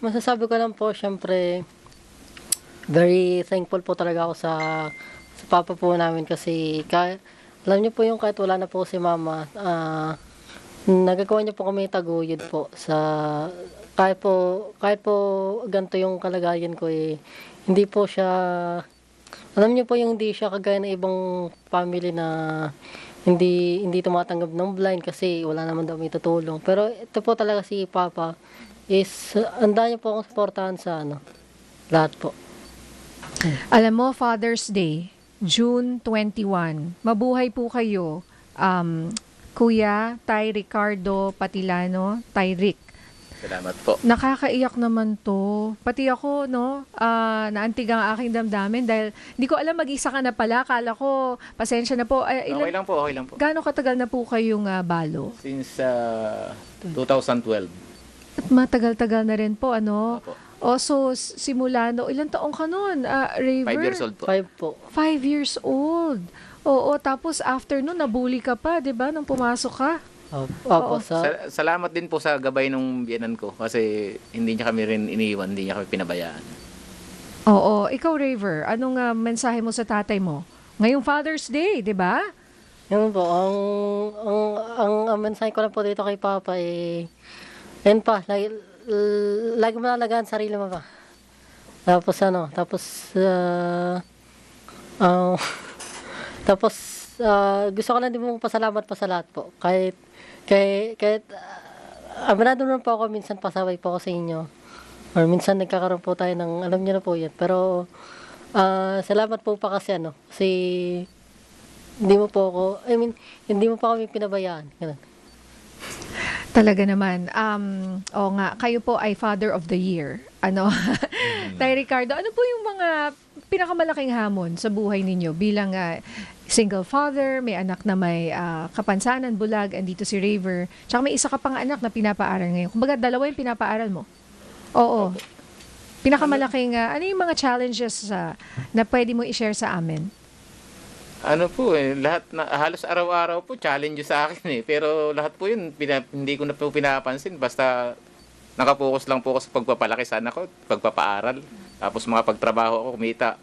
Masasabi ko lang po, syempre, very thankful po talaga ako sa papa po namin kasi alam niyo po yung kahit wala na po si mama, nagagawa niyo po kami taguyod po sa kahit po ganito yung kalagayan ko eh, hindi po siya, alam niyo po yung hindi siya kagaya ng ibang family na hindi tumatanggap ng blind kasi wala naman daw may tutulong. Pero ito po talaga si Papa is handa niyo po akong suportahan sa lahat po. Alam mo, Father's Day, June 21. Mabuhay po kayo. Kuya, Tay Ricardo Patilano, Tay Rick. Salamat po. Nakakaiyak naman to. Pati ako, naantig ang aking damdamin dahil hindi ko alam mag-isa ka na pala. Akala ko, pasensya na po. Okay lang po, okay lang po. Gaano katagal na po kayong balo? Since 2012. At matagal-tagal na rin po, ano? Opo. So, simula ilang taong ka nun, 5 Raver? years old po. 5 po. 5 years old. Oo, tapos after nun, nabully ka pa, di ba, nung pumasok ka? Opo, Salamat din po sa gabay ng biyenan ko kasi hindi niya kami rin iniwan, hindi niya kami pinabayaan. Oo, ikaw, Raver, anong mensahe mo sa tatay mo? Ngayong Father's Day, di ba? yun po, ang mensahe ko lang po dito kay Papa yan pa, lagi mo nalagaan sarili mo pa. Tapos gusto ko lang din mong pasalamat pa sa lahat po. Kahit aminado naman po ako, minsan pasaway po ako sa inyo. Or minsan nagkakaroon po tayo ng, alam niyo na po yan. Pero, salamat po pa kasi kasi hindi mo pa kami pinabayaan. Ganun. Talaga naman. Oo nga, kayo po ay Father of the Year. Tay Ricardo, ano po yung mga pinakamalaking hamon sa buhay ninyo bilang single father, may anak na may kapansanan, bulag, andito si Raver, tsaka may isa ka pang anak na pinapaaral ngayon. Kumbaga, 2 yung pinapaaral mo. Oo. Pinakamalaking, ano yung mga challenges na pwede mo i-share sa amin? Ano po lahat halos araw-araw po challenge sa akin pero lahat po yun hindi ko na po pinapansin basta nakapokus lang po ako sa pagpapalaki sa anak ko, pagpapaaral, tapos mga pagtrabaho ako, kumita.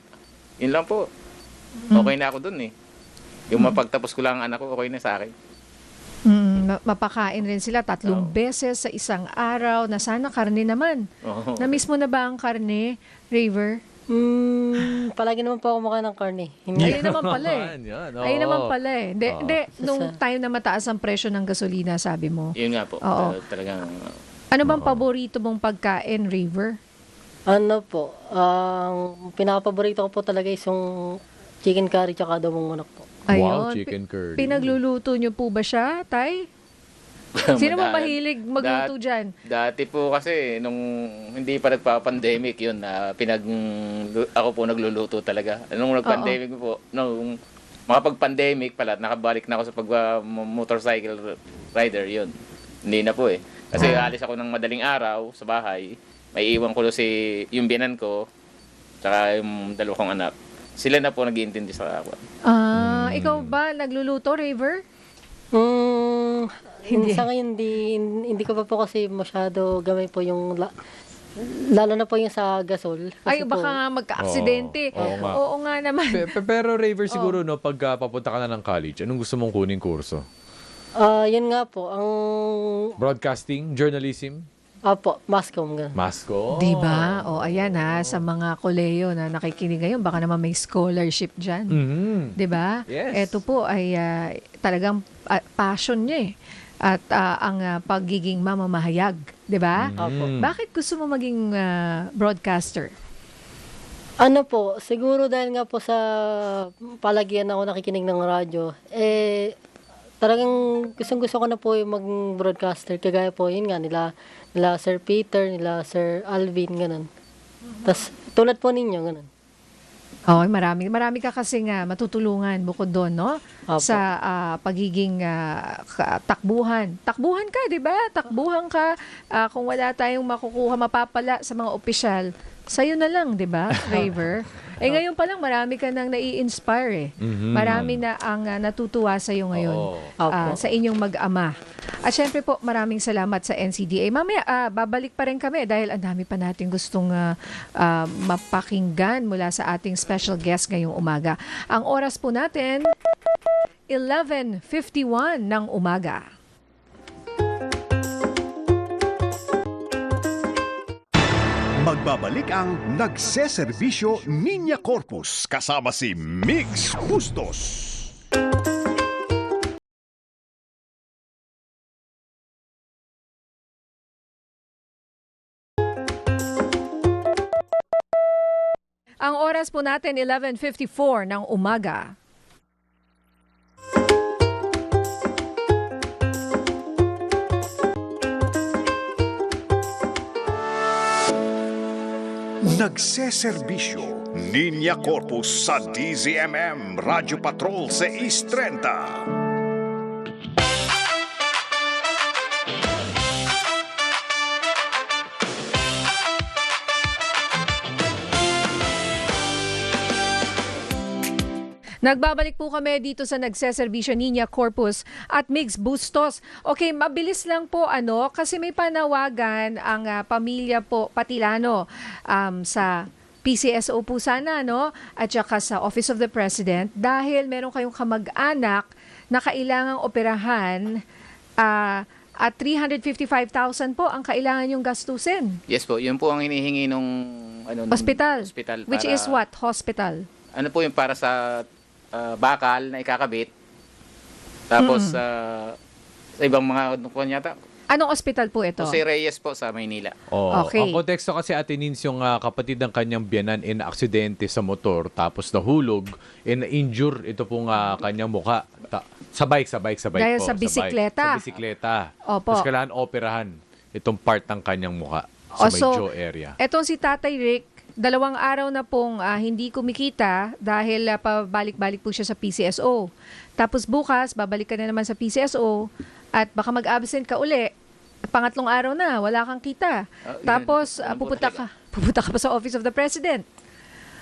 Yun lang po. Okay na ako dun Yung mapagtapos ko lang ang anak ko, okay na sa akin. Mapakain rin sila 3 beses sa isang araw na sana karne naman. Oo. Na-miss mo na ba ang karne, Raver? Palagi naman po ako mukha ng karne. Ayun naman pala Yan, Ayun naman pala Hindi, nung Sa- time na mataas ang presyo ng gasolina, sabi mo. Yun nga po. Oo. Talagang Ano bang paborito mong pagkain, Raver? Ang pinapaborito ko po talaga is yung chicken curry tsaka adobong manok po. Wow, chicken curry. Pinagluluto nyo po ba siya, Tay? Sino ba mahilig magluto dyan? Dati po kasi, nung hindi pa nagpa-pandemic yun, ako po nagluluto talaga. Nung nag-pandemic po, nung makapag-pandemic pala, nakabalik na ako sa pag-motorcycle rider yun. Hindi na po eh. Kasi alis ako ng madaling araw sa bahay, may iwan ko yung biyanan ko, tsaka yung dalawa kong anak. Sila na po nag-iintindi sa ako. Ikaw ba nagluluto, Raver? Sa ngayon, hindi ko pa po kasi masyado gamay po yung, lalo na po yung sa gasol. Ay, Kasi baka po, nga magka-aksidente. Oo nga. Oo nga naman. Pero Raver, siguro no, pag papunta ka na ng college, anong gusto mong kuning kurso? yun nga po, ang, Broadcasting? Journalism? mascom. Ganun. Masko? Di ba? O ayan ha, sa mga koleyo na nakikinig ngayon, baka naman may scholarship dyan. Mhm. Di ba? Yes. Ito po ay talagang passion niya eh. At ang pagiging mamamahayag. Di ba? Mm. Bakit gusto mo maging broadcaster? Ano po, siguro dahil nga po sa palagian ako nakikinig ng radyo, talagang gustong-gusto ko na po yung mag-broadcaster. Kagaya po, yun nga, nila Sir Peter, nila Sir Alvin, ganun. Tapos, tulad po ninyo, ganun. Oh, marami ka kasi nga matutulungan bukod doon, no? Opo. Sa pagiging takbuhan. Takbuhan ka, 'di ba? Takbuhan ka kung wala tayong makukuha mapapala sa mga opisyal. Sa'yo na lang, 'di ba, Raver? Ngayon pa lang marami ka nang nai-inspire eh. Marami na ang natutuwa sa iyo ngayon Opo. sa inyong mag-ama. At syempre po, maraming salamat sa NCDA. Mamaya, babalik pa rin kami dahil ang dami pa natin gustong mapakinggan mula sa ating special guest ngayong umaga. Ang oras po natin, 11:51 ng umaga. Magbabalik ang nagseserbisyo Niña Corpus kasama si Mix Bustos. Ang oras po natin, 11:54 ng umaga. Nagseserbisyo Niña Corpus sa DZMM Radyo Patrol 630. Nagbabalik po kami dito sa nagseserbisyo Niña Corpus at Mix Bustos. Okay, mabilis lang po kasi may panawagan ang pamilya po Patilano sa PCSO po sana at saka sa Office of the President dahil meron kayong kamag-anak na kailangang operahan at 355,000 po ang kailangan yung gastusin. Yes po, yun po ang hinihingi nung Hospital. Which para- is what? Hospital. Ano po yung para sa bakal na ikakabit. Tapos sa ibang mga kuwan yata. Anong hospital po ito? Jose Reyes po sa Maynila. Okay. Ang konteksto kasi Ate Nins, yung kapatid ng kanyang biyanan aksidente sa motor tapos nahulog, na-injure ito pong kanyang mukha. Sa bike Dahil po. sa bisikleta. Sa bisikleta. Opo. Tapos kailangan operahan itong part ng kanyang mukha sa may jaw area. Etong si Tatay Rick, 2 araw na pong hindi kumikita dahil pabalik-balik po siya sa PCSO. Tapos bukas, babalik ka na naman sa PCSO at baka mag-absent ka uli. 3 araw na, wala kang kita. Tapos pupunta ka pa sa Office of the President.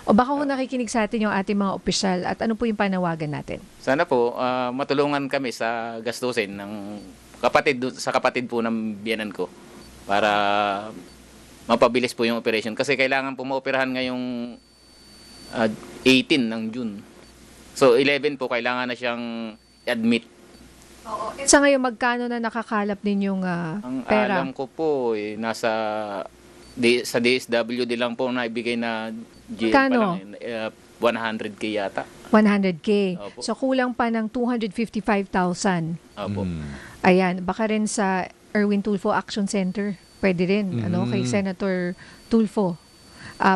O baka kung nakikinig sa atin yung ating mga opisyal at ano po yung panawagan natin? Sana po matulungan kami sa gastusin ng kapatid po ng biyanan ko para mapabilis po yung operation kasi kailangan po maoperahan ngayong 18 ng June. So 11 po kailangan na siyang admit. Sa ngayon, magkano na nakakalap ninyong Ang pera? alam ko po nasa sa DSWD lang po na ibigay na jail pa Kano? lang 100k yata. 100K. Opo. So kulang pa ng 255,000. Opo. Ayan, baka rin sa Erwin Tulfo Action Center. Pwede rin, kay Senator Tulfo.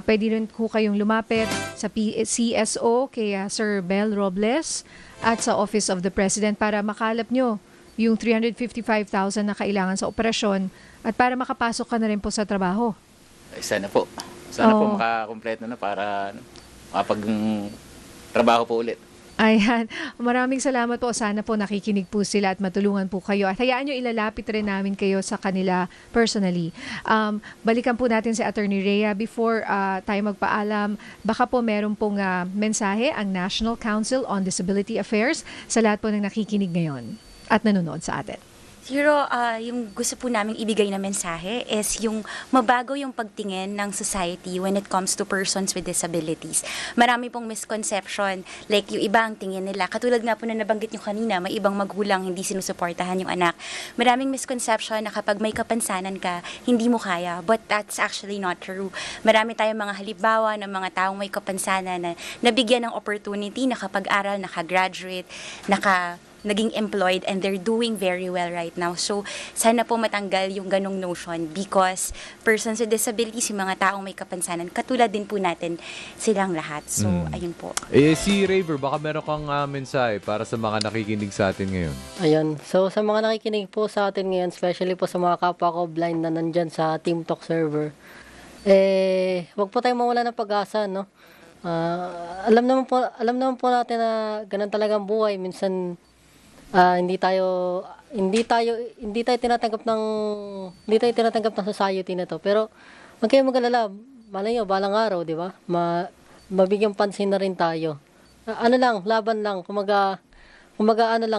Pwede rin po kayong lumapit sa CSO kay Sir Bel Robles at sa Office of the President para makalap nyo yung 355,000 na kailangan sa operasyon at para makapasok ka na rin po sa trabaho. Sana po. Sana po Oo. makakompleto na para makapag trabaho po ulit. Ayan. Maraming salamat po. Sana po nakikinig po sila at matulungan po kayo. At hayaan nyo, ilalapit rin namin kayo sa kanila personally. Balikan po natin si Attorney Rhea. Before tayo magpaalam, baka po meron pong mensahe ang National Council on Disability Affairs sa lahat po ng nakikinig ngayon at nanonood sa atin. Siguro, yung gusto po namin ibigay na mensahe is yung mabago yung pagtingin ng society when it comes to persons with disabilities. Marami pong misconception, like yung iba ang tingin nila. Katulad nga po na nabanggit nyo kanina, may ibang magulang hindi sinusuportahan yung anak. Maraming misconception na kapag may kapansanan ka, hindi mo kaya. But that's actually not true. Marami tayong mga halimbawa ng mga taong may kapansanan na nabigyan ng opportunity, nakapag-aral, nakagraduate, naging employed and they're doing very well right now. So, sana po matanggal yung ganong notion because persons with disabilities, yung mga taong may kapansanan, katulad din po natin silang lahat. So, ayun po. Si Raver, baka meron kang mensahe para sa mga nakikinig sa atin ngayon. Ayun. So, sa mga nakikinig po sa atin ngayon, especially po sa mga kapwa ko blind na nandyan sa Team Talk server, wag po tayong mawala ng pag-asa, no? Alam naman po natin na ganun talaga ang buhay. Minsan, hindi tayo tinatanggap ng society na to. Pero wag kayong mag-alala, malay nyo, balang araw, di ba? Mabigyang pansin na rin tayo. Laban lang, kumaga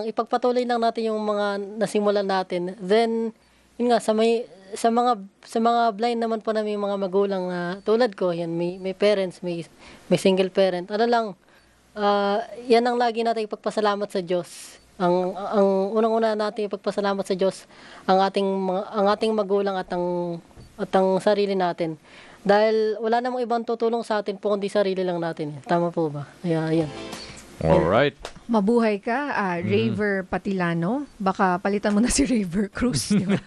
ipagpatuloy lang natin yung mga nasimulan natin. Then, yun nga, sa mga blind naman po na may mga magulang na tulad ko, yan, may parents, may single parent. Yan ang lagi natin ipagpasalamat sa Diyos. Ang unang-una natin ipagpasalamat sa Diyos ang ating magulang at ang sarili natin. Dahil wala namang ibang tutulong sa atin po kundi sarili lang natin. Tama po ba? Ayan. Alright. Mabuhay ka, Raver Patilano. Baka palitan mo na si Raver Cruz. Di ba?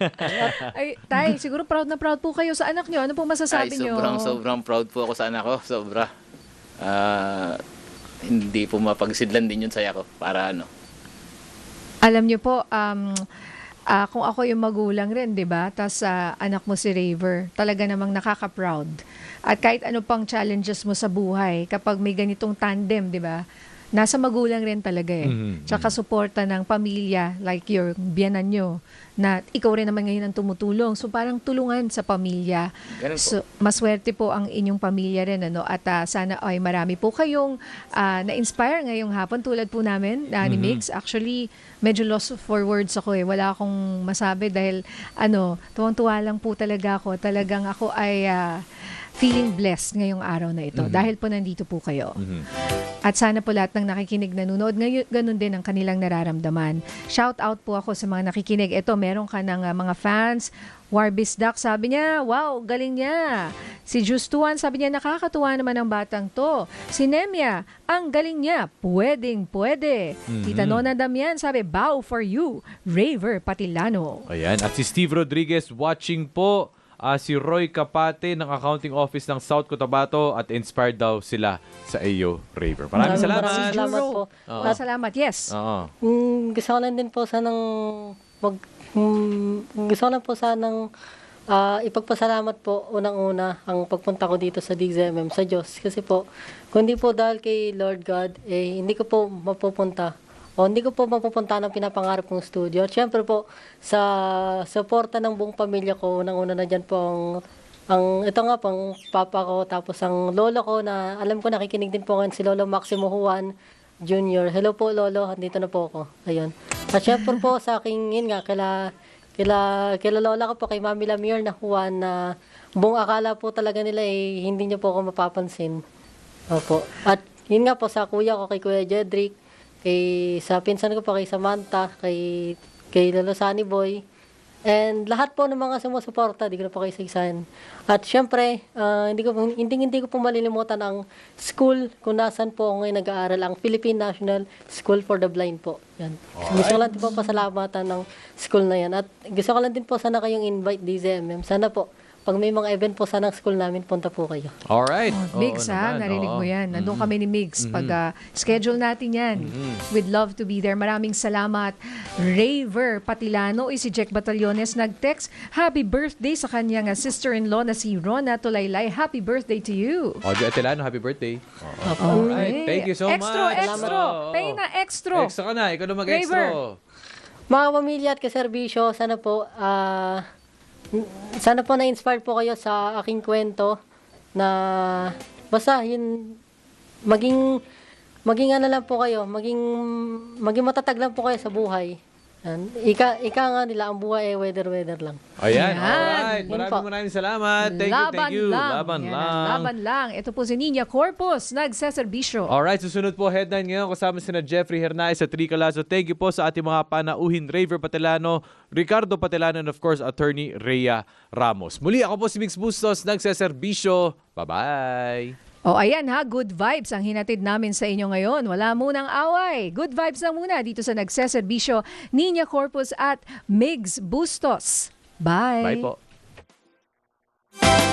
Ay, Tay, siguro proud na proud po kayo sa anak nyo. Ano po masasabi nyo? Sobrang proud po ako sa anak ko. Sobra. Hindi po mapagsidlan din yun saya ko. Para Alam niyo po, kung ako yung magulang rin, di ba? Tapos anak mo si Raver, talaga namang nakaka-proud. At kahit ano pang challenges mo sa buhay, kapag may ganitong tandem, di ba? Nasa magulang rin talaga eh. Tsaka suporta ng pamilya, like your biyanan nyo, na ikaw rin naman ngayon ang tumutulong. So parang tulungan sa pamilya. Ganun po. So maswerte po ang inyong pamilya rin. At sana ay marami po kayong na-inspire ngayong hapon tulad po namin ni Mix. Actually, medyo lost for words ako eh. Wala akong masabi dahil tuwang-tuwa lang po talaga ako. Talagang ako ay feeling blessed ngayong araw na ito dahil po nandito po kayo. At sana po lahat ng nakikinig nanonood, ganun din ang kanilang nararamdaman. Shout out po ako sa mga nakikinig. Ito, meron ka ng mga fans. Warbis Duck, sabi niya, wow, galing niya. Si Justuan, sabi niya, nakakatuwa naman ang batang to. Si Nemia, ang galing niya, pwede. Tita Nona Damian, sabi, bow for you, Raver Patilano. Ayan. At si Steve Rodriguez watching po. Si Roy Kapate ng Accounting Office ng South Cotabato at inspired daw sila sa iyo, Raver. Maraming salamat. Maraming salamat po. Salamat, yes. Oo. Gusto ko lang din po sanang ipagpasalamat po unang-una ang pagpunta ko dito sa DZMM sa Diyos. Kasi po, kung hindi po dahil kay Lord God, hindi ko po mapupunta. Hindi ko po mapupunta ng pinapangarap kong studio. At syempre po, sa suporta ng buong pamilya ko, unang-una na dyan po ito nga pang papa ko, tapos ang lolo ko na alam ko nakikinig din po ngayon si Lolo Maximo Juan Jr. Hello po Lolo, andito na po ako. Ayun. At syempre po sa aking, yun nga, kila lola ko po, kay Mami Lamier na Juan, na buong akala po talaga nila hindi niyo po ako mapapansin. Opo. At yun nga po sa kuya ko, kay Kuya Jedrick, sa pinsan ko po, kay Samantha, kay Lolo Sunny Boy, and lahat po ng mga sumusuporta, di ko na po kayo isa-isahin. At syempre, hindi ko po malilimutan ang school kung nasan po ako ngayon nag-aaral, ang Philippine National School for the Blind po. Yan. Gusto ko lang din po pasalamatan ng school na yan. At gusto ko lang din po sana kayong invite DZMM. Sana po, pag may mga event po sa ng school namin, punta po kayo. Alright. Migs, Oo ha? naman, Narinig oo. mo yan. Nandun kami ni Migs. Pag schedule natin yan. We'd love to be there. Maraming salamat. Raver Patilano, si Jack Batallones nag-text. Happy birthday sa kanyang sister-in-law na si Rona Tulaylay. Happy birthday to you. Audrey Atilano, happy birthday. Alright. Thank you so Extra. much. Oo. Pay na extra. Extra ka na. Ikaw na mag-extra. Mga pamilya at kaserbisyo, sana po na-inspire po kayo sa aking kwento na basta yun maging ano lang po kayo, maging matatag lang po kayo sa buhay. Yan. Ika nga nila, ang buhay ay weather lang. Ayan. Yan. Alright. Yun po. Maraming salamat. Thank you. Laban Yan, lang. Laban lang. Ito po si Nina Corpus, nagseserbisyo. Alright, susunod po headline ngayon kasama sina Jeffrey Hernandez at Rica Lazo. Thank you po sa ating mga panauhin, Raver Patelano, Ricardo Patelano, and of course, Attorney Rhea Ramos. Muli ako po si Mix Bustos, nagseserbisyo. Bye-bye. O ayan ha, good vibes ang hinatid namin sa inyo ngayon. Wala munang away. Good vibes lang muna dito sa nagseserbisyo, Nina Corpus at Migs Bustos. Bye. Bye po.